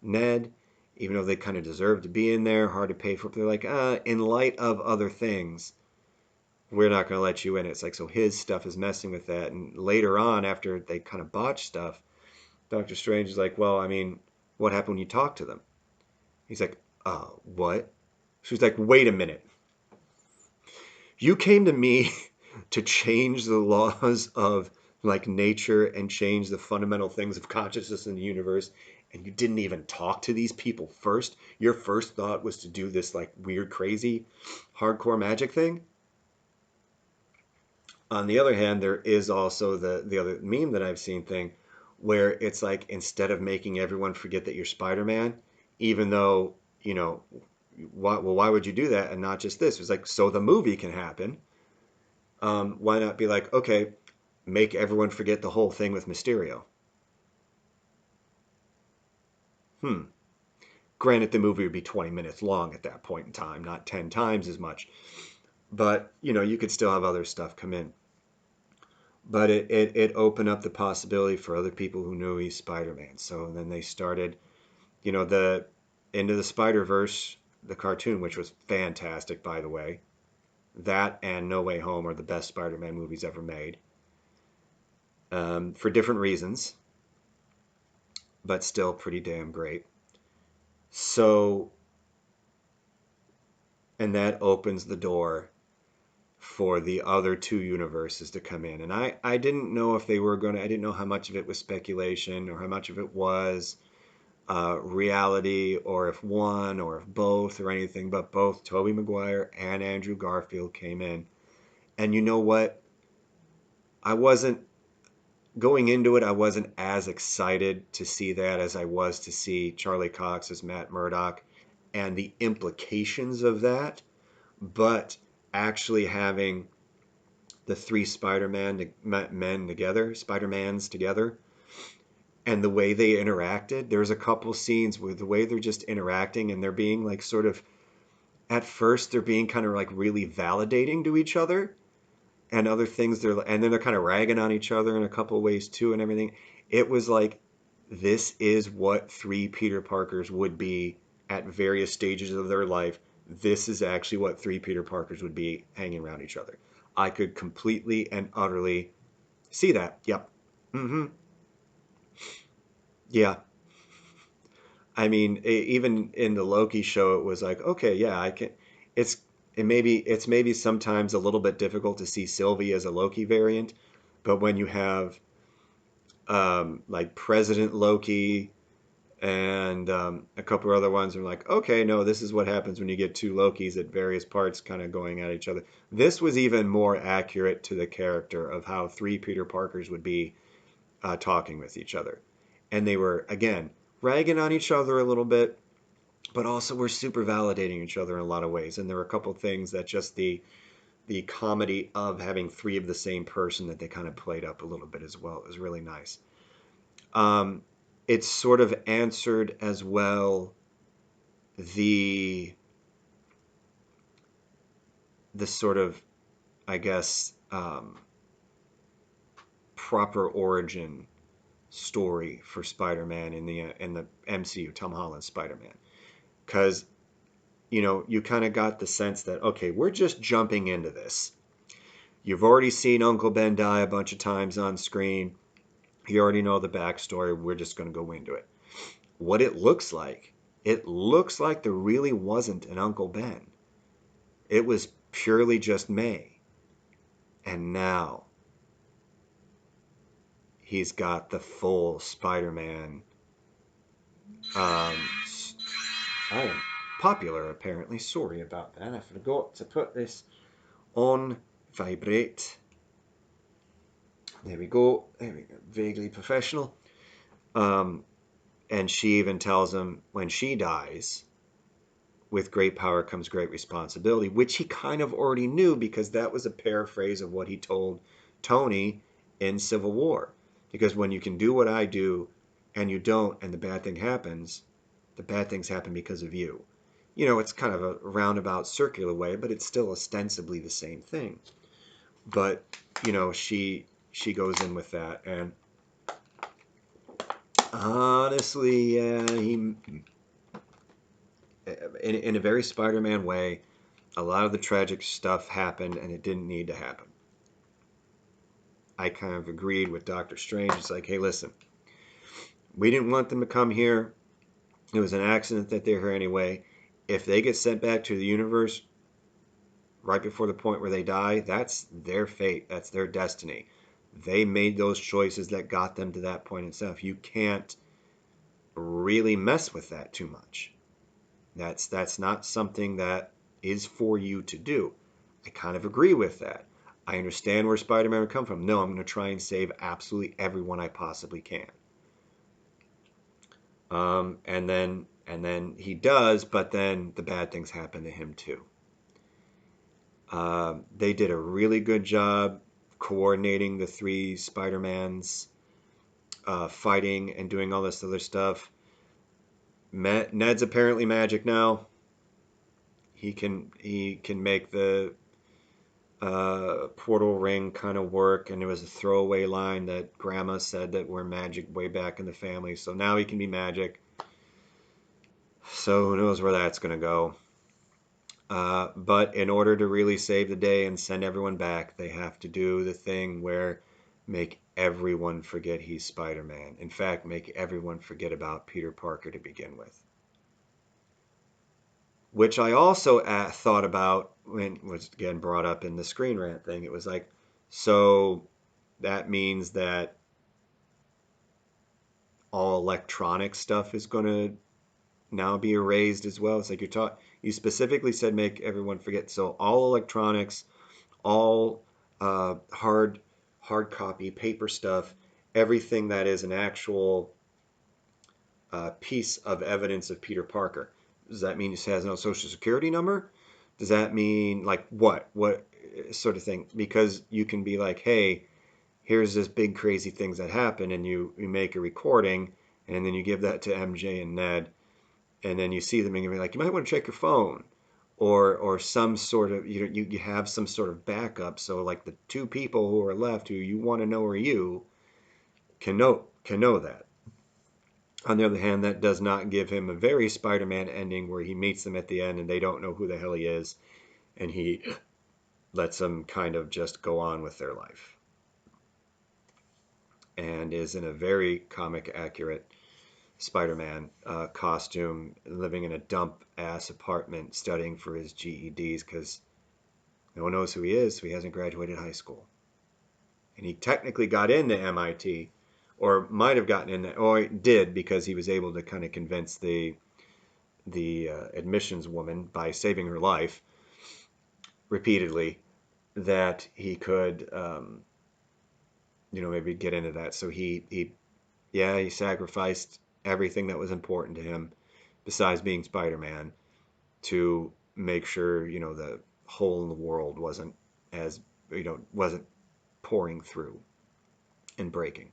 Ned, even though they kind of deserve to be in there, hard to pay for. They're like, in light of other things, we're not going to let you in. It's like, so his stuff is messing with that. And later on, after they kind of botch stuff, Doctor Strange is like, well, I mean, what happened when you talked to them? He's like, what? She's like, wait a minute. You came to me to change the laws of like nature and change the fundamental things of consciousness in the universe, and you didn't even talk to these people first. Your first thought was to do this like weird, crazy, hardcore magic thing. On the other hand, there is also the other meme that I've seen thing where it's like, instead of making everyone forget that you're Spider-Man, even though, why would you do that and not just this? It's like, so the movie can happen. Why not be like, okay, make everyone forget the whole thing with Mysterio? Hmm. Granted, the movie would be 20 minutes long at that point in time, not 10 times as much. But, you could still have other stuff come in. But it opened up the possibility for other people who knew he's Spider-Man. So then they started, the Into the Spider-Verse, the cartoon, which was fantastic, by the way. That and No Way Home are the best Spider-Man movies ever made, for different reasons, but still pretty damn great. So, and that opens the door for the other two universes to come in. And I didn't know if they were going to, I didn't know how much of it was speculation or how much of it was reality, or if one or if both or anything, but both Tobey Maguire and Andrew Garfield came in. And you know what? I wasn't going into it, I wasn't as excited to see that as I was to see Charlie Cox as Matt Murdock and the implications of that. But actually having the three Spider-Man men together, Spider-Mans together, and the way they interacted, there's a couple scenes where the way they're just interacting and they're being like sort of, at first they're being kind of like really validating to each other, and other things and then they're kind of ragging on each other in a couple of ways too, and everything. It was like, this is what three Peter Parkers would be at various stages of their life. This is actually what three Peter Parkers would be hanging around each other. I could completely and utterly see that. Yep. Mm-hmm. Yeah. I mean, even in the Loki show, it was like, okay, yeah, I can. It's it's maybe sometimes a little bit difficult to see Sylvie as a Loki variant, but when you have like President Loki and a couple other ones are like, okay, no, this is what happens when you get two Lokis at various parts kind of going at each other. This was even more accurate to the character of how three Peter Parkers would be talking with each other. And they were, again, ragging on each other a little bit, but also were super validating each other in a lot of ways. And there were a couple things that just the comedy of having three of the same person that they kind of played up a little bit as well. It was really nice. Um, it sort of answered as well the the sort of, I guess, proper origin story for Spider-Man in the MCU, Tom Holland's Spider-Man, because you kind of got the sense that, okay, we're just jumping into this. You've already seen Uncle Ben die a bunch of times on screen. You already know the backstory. We're just going to go into it. What it looks like there really wasn't an Uncle Ben. It was purely just May. And now he's got the full Spider-Man. Um, I am popular, apparently. Sorry about that. I forgot to put this on vibrate. There we go. There we go. Vaguely professional. Um, and she even tells him when she dies, with great power comes great responsibility, which he kind of already knew because that was a paraphrase of what he told Tony in Civil War. Because when you can do what I do and you don't, and the bad thing happens, the bad things happen because of you. It's kind of a roundabout circular way, but it's still ostensibly the same thing. But, she goes in with that, and honestly, yeah, he in a very Spider-Man way, a lot of the tragic stuff happened and it didn't need to happen. I kind of agreed with Doctor Strange. It's like, hey, listen, we didn't want them to come here. It was an accident that they're here anyway. If they get sent back to the universe right before the point where they die, that's their fate. That's their destiny. They made those choices that got them to that point and stuff. You can't really mess with that too much. That's not something that is for you to do. I kind of agree with that. I understand where Spider-Man would come from. No, I'm going to try and save absolutely everyone I possibly can. And then he does, but then the bad things happen to him too. They did a really good job coordinating the three Spider-Mans, fighting and doing all this other stuff. Ned's apparently magic now. He can make the portal ring kind of work, and it was a throwaway line that Grandma said that we're magic way back in the family. So now he can be magic. So who knows where that's going to go. But in order to really save the day and send everyone back, they have to do the thing where make everyone forget he's Spider-Man. In fact, make everyone forget about Peter Parker to begin with. Which I also thought about when it was again brought up in the Screen Rant thing. It was like, so that means that all electronic stuff is going to now be erased as well. It's like you specifically said make everyone forget. So all electronics, all hard copy paper stuff, everything that is an actual piece of evidence of Peter Parker. Does that mean he has no social security number? Does that mean like what sort of thing? Because you can be like, hey, here's this big crazy things that happen, and you make a recording, and then you give that to MJ and Ned, and then you see them and you're like, you might want to check your phone, or some sort of you have some sort of backup, so like the two people who are left who you want to know are you can know that. On the other hand, that does not give him a very Spider-Man ending where he meets them at the end and they don't know who the hell he is, and he lets them kind of just go on with their life, and is in a very comic accurate Spider-Man costume, living in a dump ass apartment, studying for his GEDs because no one knows who he is, so he hasn't graduated high school. And he technically got into MIT, or might have gotten in, or he did because he was able to kind of convince the admissions woman by saving her life repeatedly that he could, maybe get into that. So he sacrificed everything that was important to him besides being Spider-Man to make sure, the hole in the world wasn't as wasn't pouring through and breaking.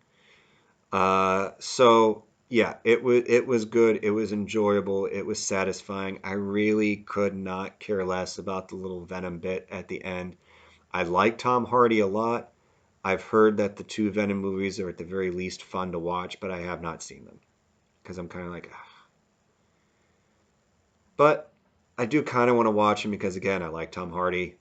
So yeah, it was good. It was enjoyable. It was satisfying. I really could not care less about the little Venom bit at the end. I like Tom Hardy a lot. I've heard that the two Venom movies are at the very least fun to watch, but I have not seen them because I'm kind of like, ugh. But I do kind of want to watch them because again, I like Tom Hardy.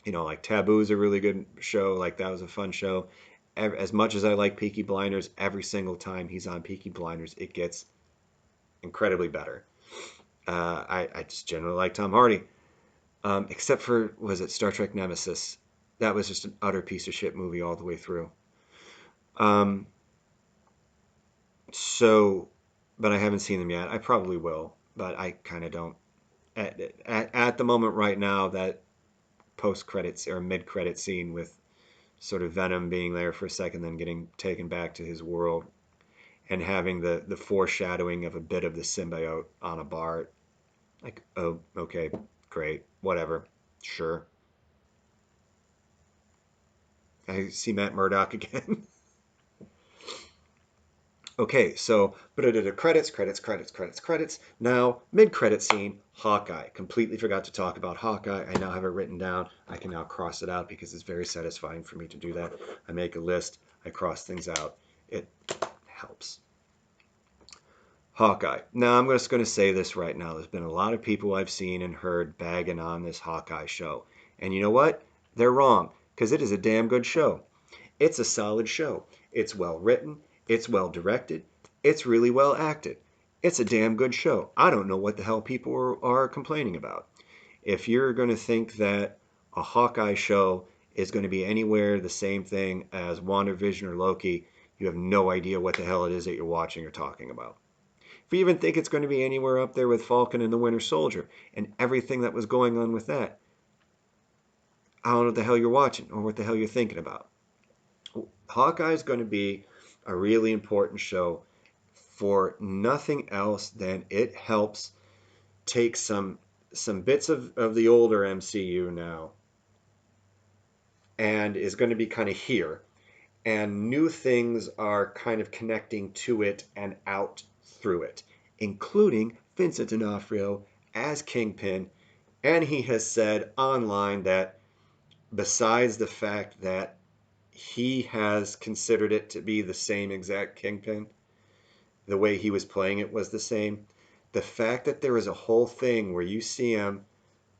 Like Taboo is a really good show. Like that was a fun show. As much as I like Peaky Blinders, every single time he's on Peaky Blinders, it gets incredibly better. I just generally like Tom Hardy, except for was it Star Trek Nemesis? That was just an utter piece of shit movie all the way through. Um, so, but I haven't seen them yet. I probably will, but I kind of don't. At the moment right now, that post credits or mid credit scene with sort of Venom being there for a second, then getting taken back to his world, and having the foreshadowing of a bit of the symbiote on a bar. Like, oh, okay, great, whatever, sure. I see Matt Murdock again. Okay, so but credits, credits, credits, credits, credits. Now mid-credit scene, Hawkeye. Completely forgot to talk about Hawkeye. I now have it written down. I can now cross it out because it's very satisfying for me to do that. I make a list. I cross things out. It helps. Hawkeye. Now, I'm just going to say this right now. There's been a lot of people I've seen and heard bagging on this Hawkeye show. And you know what? They're wrong, because it is a damn good show. It's a solid show. It's well written. It's well directed. It's really well acted. It's a damn good show. I don't know what the hell people are complaining about. If you're going to think that a Hawkeye show is going to be anywhere the same thing as WandaVision or Loki, you have no idea what the hell it is that you're watching or talking about. If you even think it's going to be anywhere up there with Falcon and the Winter Soldier and everything that was going on with that, I don't know what the hell you're watching or what the hell you're thinking about. Hawkeye is going to be a really important show for nothing else than it helps take some bits of the older MCU now and is going to be kind of here, and new things are kind of connecting to it and out through it, including Vincent D'Onofrio as Kingpin. And he has said online that besides the fact that he has considered it to be the same exact Kingpin, the way he was playing it was the same. The fact that there is a whole thing where you see him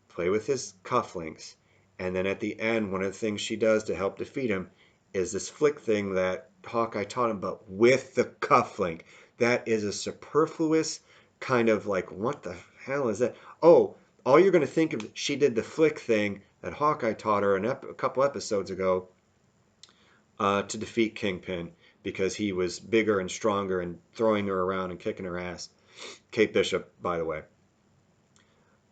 play with his cufflinks, and then at the end, one of the things she does to help defeat him is this flick thing that Hawkeye taught him, but with the cufflink. That is a superfluous kind of like, what the hell is that? Oh, all you're going to think of, she did the flick thing that Hawkeye taught her a couple episodes ago to defeat Kingpin because he was bigger and stronger and throwing her around and kicking her ass. Kate Bishop, by the way.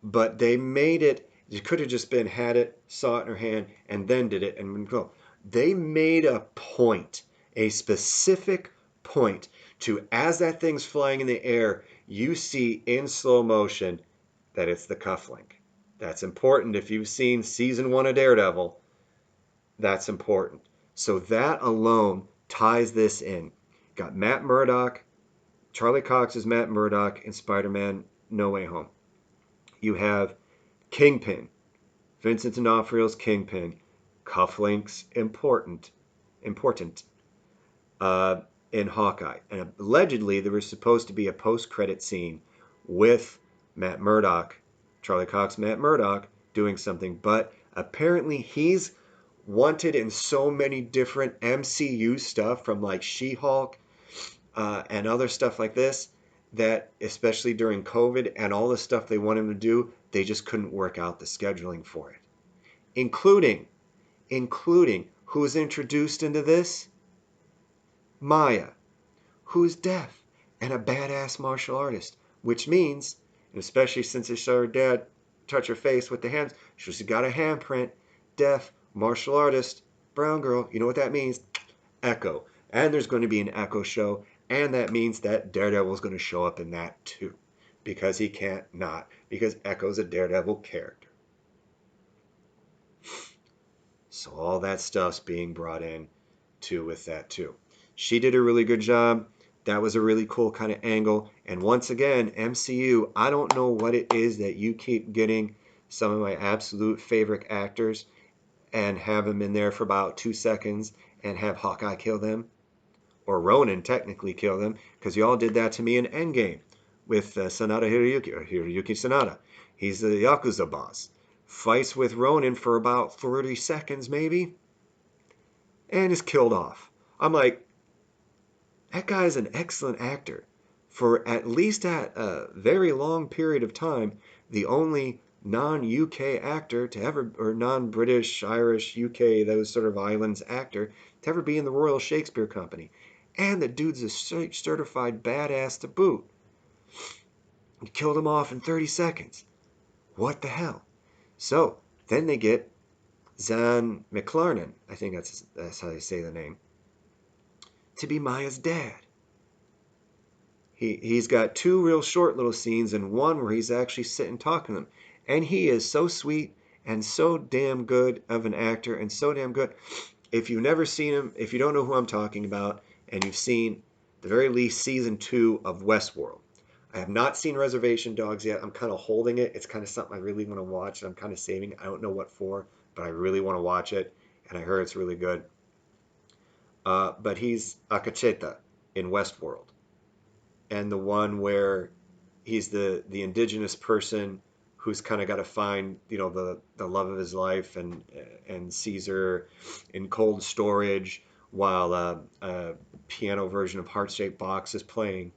But they made it, you could have just been had it, saw it in her hand, and then did it and go. They made a point, a specific point to, as that thing's flying in the air, you see in slow motion that it's the cufflink. That's important. If you've seen season 1 of Daredevil, that's important. So that alone ties this in. Got Matt Murdock, Charlie Cox is Matt Murdock in Spider-Man No Way Home. You have Kingpin, Vincent D'Onofrio's Kingpin, cufflinks important uh, in Hawkeye. And allegedly there was supposed to be a post-credit scene with Matt Murdock, Charlie Cox, Matt Murdock doing something, but apparently he's wanted in so many different MCU stuff from like She-Hulk and other stuff like this that especially during COVID and all the stuff they want him to do, they just couldn't work out the scheduling for it. Including who's introduced into this? Maya, who's deaf and a badass martial artist, which means, and especially since they saw her dad touch her face with the hands, she's got a handprint, deaf, martial artist, brown girl, you know what that means? Echo. And there's going to be an Echo show, and that means that Daredevil's going to show up in that too. Because he can't not, because Echo's a Daredevil character. So all that stuff's being brought in too with that too. She did a really good job. That was a really cool kind of angle. And once again, MCU, I don't know what it is that you keep getting some of my absolute favorite actors and have them in there for about 2 seconds and have Hawkeye kill them, or Ronan technically kill them, because you all did that to me in Endgame with Sanada Hiroyuki, or Hiroyuki Sanada. He's the Yakuza boss. Fights with Ronan for about 30 seconds, maybe, and is killed off. I'm like, that guy is an excellent actor. For at least at a very long period of time, the only non-UK actor to ever, or non-British, Irish, UK, those sort of islands actor to ever be in the Royal Shakespeare Company. And the dude's a certified badass to boot. You killed him off in 30 seconds. What the hell? So then they get Zan McClarnon, I think that's how you say the name, to be Maya's dad. He's got two real short little scenes and one where he's actually sitting talking to them. And he is so sweet and so damn good of an actor and so damn good. If you've never seen him, if you don't know who I'm talking about, and you've seen the very least season 2 of Westworld. I have not seen Reservation Dogs yet. I'm kind of holding it. It's kind of something I really want to watch, and I'm kind of saving. I don't know what for, but I really want to watch it, and I heard it's really good. But he's Akacheta in Westworld, and the one where he's the indigenous person who's kind of got to find the love of his life, and Caesar in cold storage while a piano version of Heart Shaped Box is playing.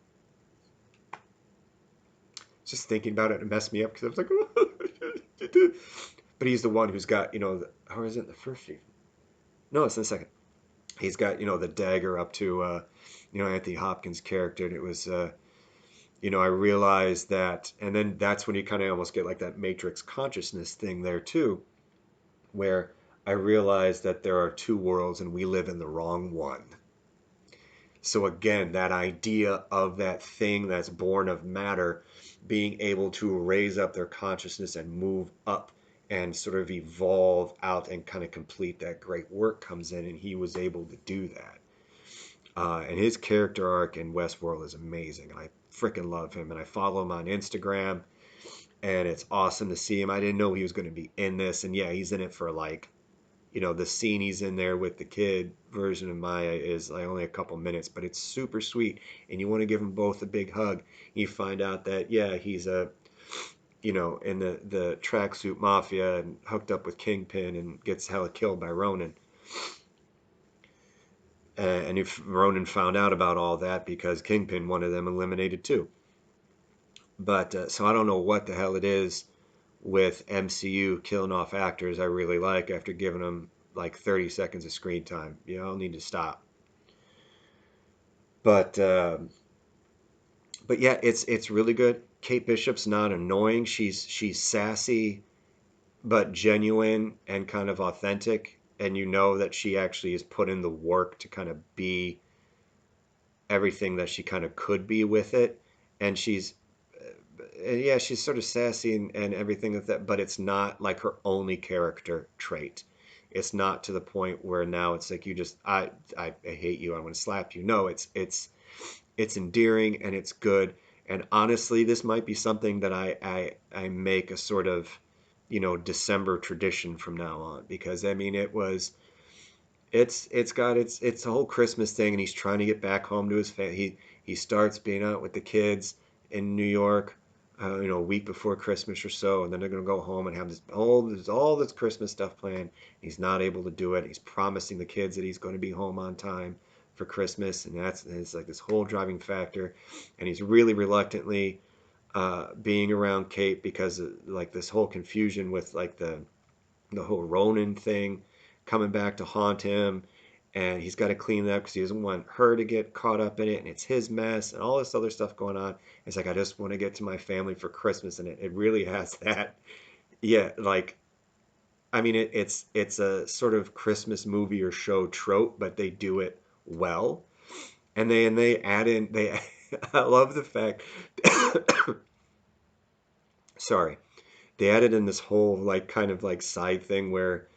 Just thinking about it, it messed me up because I was like, but he's the one who's got how is it in the first season? No, it's in the second. He's got the dagger up to Anthony Hopkins' character, and it was I realized that, and then that's when you kind of almost get like that Matrix consciousness thing there too, where I realized that there are two worlds and we live in the wrong one. So again, that idea of that thing that's born of matter being able to raise up their consciousness and move up and sort of evolve out and kind of complete that great work comes in, and he was able to do that. And his character arc in Westworld is amazing. I freaking love him, and I follow him on Instagram, and it's awesome to see him. I didn't know he was going to be in this, and yeah, he's in it for like, the scene he's in there with the kid version of Maya is like only a couple minutes, but it's super sweet, and you want to give them both a big hug. You find out that yeah, he's in the tracksuit mafia and hooked up with Kingpin and gets hella killed by Ronan. And if Ronan found out about all that because Kingpin wanted them eliminated too. But so I don't know what the hell it is with MCU killing off actors I really like after giving them like 30 seconds of screen time. I'll need to stop. But but yeah, it's really good. Kate Bishop's not annoying. She's sassy but genuine and kind of authentic, and you know that she actually has put in the work to kind of be everything that she kind of could be with it. And yeah, she's sort of sassy and everything with that, but it's not like her only character trait. It's not to the point where now it's like you just I hate you, I want to slap you. No, it's endearing and it's good. And honestly, this might be something that I make a sort of December tradition from now on, because I mean it's got it's a whole Christmas thing, and he's trying to get back home to his family. He starts being out with the kids in New York, a week before Christmas or so, and then they're gonna go home and have all this Christmas stuff planned. He's not able to do it. He's promising the kids that he's going to be home on time for Christmas, and it's like this whole driving factor. And he's really reluctantly being around Kate because of, like, this whole confusion with like the whole Ronin thing coming back to haunt him, and he's got to clean it up because he doesn't want her to get caught up in it, and it's his mess and all this other stuff going on. It's like, I just want to get to my family for Christmas, and it really has that. Yeah, like, I mean, it's a sort of Christmas movie or show trope, but they do it well, and they add in they. I love the fact. Sorry, they added in this whole like kind of like side thing where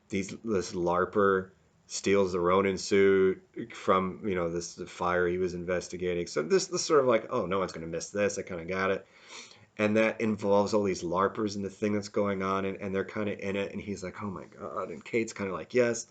this LARPer steals the Ronin suit from this the fire he was investigating. So this sort of like, oh, no one's gonna miss this. I kind of got it. And that involves all these LARPers and the thing that's going on, and they're kind of in it. And he's like, oh my god. And Kate's kind of like, yes.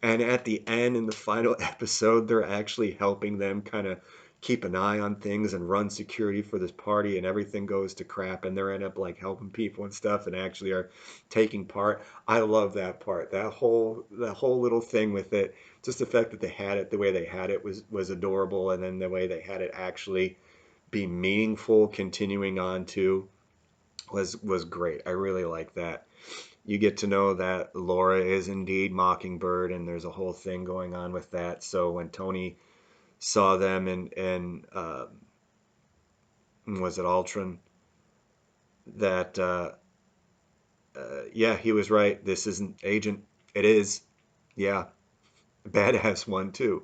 And at the end, in the final episode, they're actually helping them kind of keep an eye on things and run security for this party, and everything goes to crap, and they're end up like helping people and stuff, and actually are taking part. I love that part. That whole little thing with it. Just the fact that they had it the way they had it was adorable, and then the way they had it actually be meaningful, continuing on to was great. I really like that. You get to know that Laura is indeed Mockingbird, and there's a whole thing going on with that. So when Tony saw them and was it Altron, that yeah, he was right. This isn't Agent. It is, yeah, badass one too.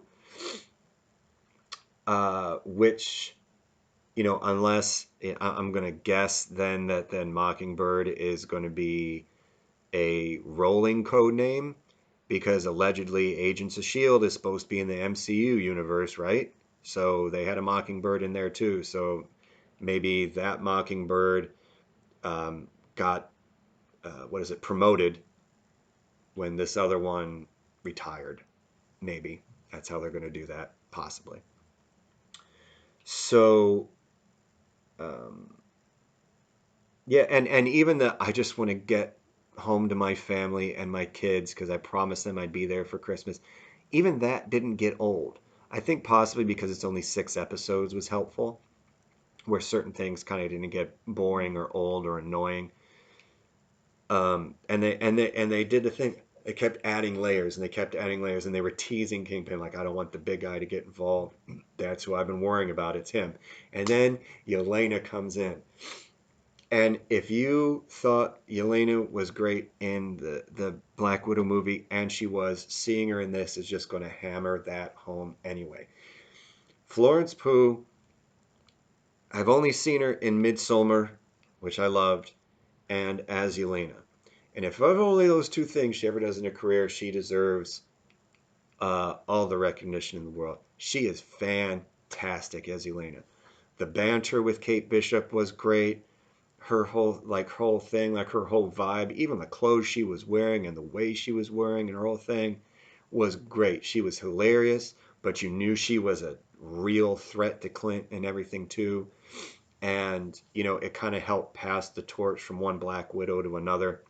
Which unless I'm gonna guess then that then Mockingbird is going to be a rolling code name because allegedly Agents of S.H.I.E.L.D. is supposed to be in the MCU universe, right? So they had a Mockingbird in there too. So maybe that Mockingbird got, what is it, promoted when this other one retired. Maybe that's how they're going to do that, possibly. So, um, yeah, and even the I just want to get home to my family and my kids because I promised them I'd be there for Christmas. Even that didn't get old. I think possibly because it's only 6 episodes was helpful, where certain things kind of didn't get boring or old or annoying. And they did the thing. They kept adding layers and they kept adding layers and they were teasing Kingpin like I don't want the big guy to get involved. That's who I've been worrying about. It's him. And then Yelena comes in. And if you thought Yelena was great in the Black Widow movie, and she was, seeing her in this is just going to hammer that home anyway. Florence Pugh, I've only seen her in Midsommar, which I loved, and as Yelena. And if of only those two things she ever does in her career, she deserves all the recognition in the world. She is fantastic as Yelena. The banter with Kate Bishop was great. Her whole thing, like her whole vibe, even the clothes she was wearing and the way she was wearing and her whole thing was great. She was hilarious, but you knew she was a real threat to Clint and everything too. And it kind of helped pass the torch from one Black Widow to another.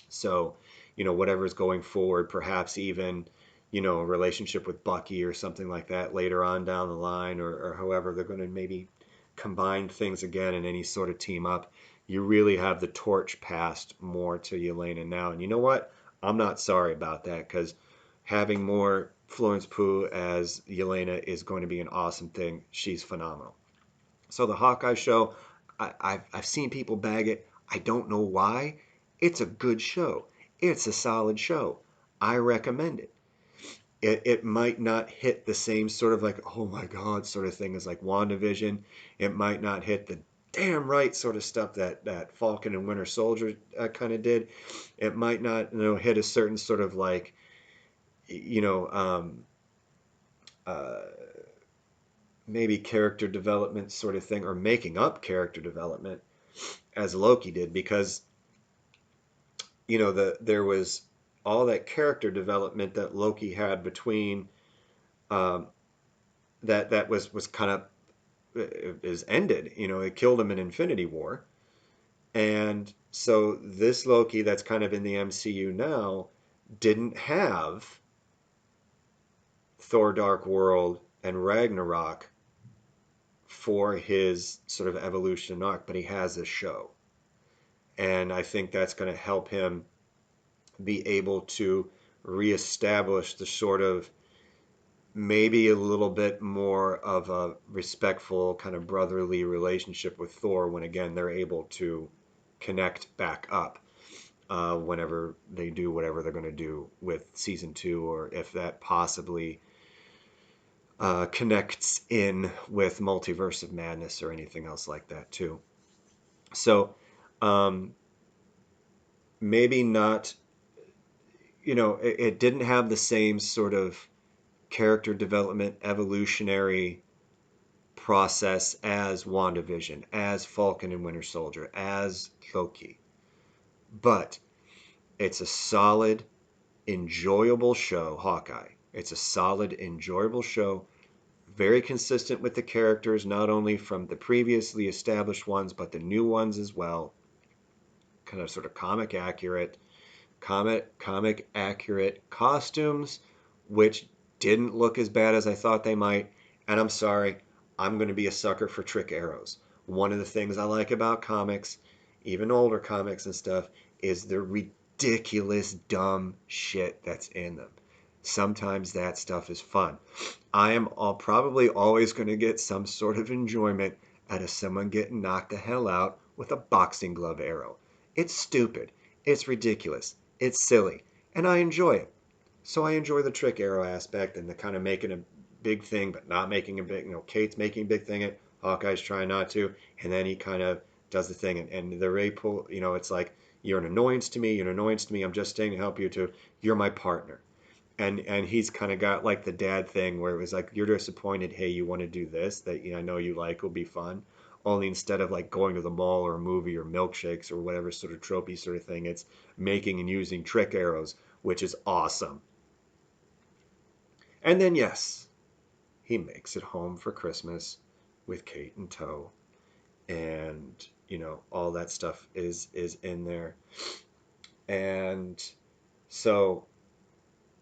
So, whatever's going forward, perhaps even, a relationship with Bucky or something like that later on down the line, or however they're going to maybe combine things again in any sort of team up. You really have the torch passed more to Yelena now. And you know what? I'm not sorry about that because having more Florence Pugh as Yelena is going to be an awesome thing. She's phenomenal. So the Hawkeye show, I've seen people bag it. I don't know why. It's a good show. It's a solid show. I recommend it. It might not hit the same sort of like, oh my God, sort of thing as like WandaVision. It might not hit the damn right sort of stuff that Falcon and Winter Soldier kind of did. It might not, hit a certain sort of like, you know, um, uh, maybe character development sort of thing or making up character development as Loki did because there was all that character development that Loki had between um, that was kind of is ended. It killed him in Infinity War, and so this Loki that's kind of in the MCU now didn't have Thor: Dark World and Ragnarok for his sort of evolution arc, but he has a show, and I think that's going to help him be able to reestablish the sort of maybe a little bit more of a respectful kind of brotherly relationship with Thor when again they're able to connect back up whenever they do whatever they're going to do with season 2 or if that possibly connects in with Multiverse of Madness or anything else like that too. So um, maybe not it didn't have the same sort of character development, evolutionary process as WandaVision, as Falcon and Winter Soldier, as Loki. But it's a solid, enjoyable show, Hawkeye. It's a solid, enjoyable show, very consistent with the characters, not only from the previously established ones, but the new ones as well. Kind of sort of comic accurate costumes, which didn't look as bad as I thought they might. And I'm sorry, I'm going to be a sucker for trick arrows. One of the things I like about comics, even older comics and stuff, is the ridiculous dumb shit that's in them. Sometimes that stuff is fun. I am probably always going to get some sort of enjoyment out of someone getting knocked the hell out with a boxing glove arrow. It's stupid. It's ridiculous. It's silly. And I enjoy it. So I enjoy the trick arrow aspect and the kind of making a big thing, but not making a big, Kate's making a big thing. Hawkeye's trying not to. And then he kind of does the thing. And the Ray pull, it's like, you're an annoyance to me. You're an annoyance to me. I'm just staying to help you too. You're my partner. And he's kind of got like the dad thing where it was like, you're disappointed, hey, you want to do this that I know you like will be fun, only instead of like going to the mall or a movie or milkshakes or whatever sort of tropey sort of thing, it's making and using trick arrows, which is awesome. And then yes, he makes it home for Christmas with Kate in tow, and all that stuff is in there. And so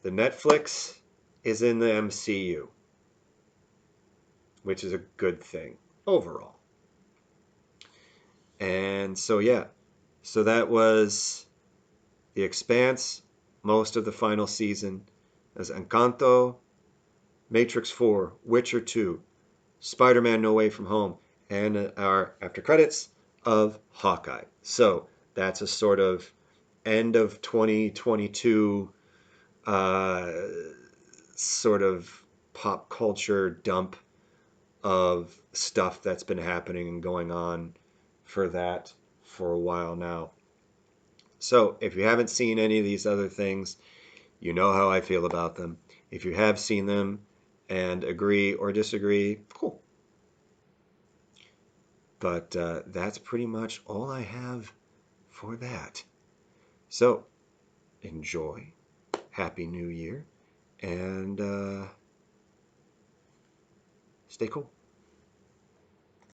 the Netflix is in the MCU, which is a good thing overall. And so, yeah, so that was The Expanse, most of the final season. As Encanto, Matrix 4, Witcher 2, Spider Man No Way From Home, and our after credits of Hawkeye. So that's a sort of end of 2022 uh, sort of pop culture dump of stuff that's been happening and going on for a while now. So if you haven't seen any of these other things, you know how I feel about them. If you have seen them and agree or disagree, cool. But that's pretty much all I have for that. So enjoy. Happy New Year. And stay cool.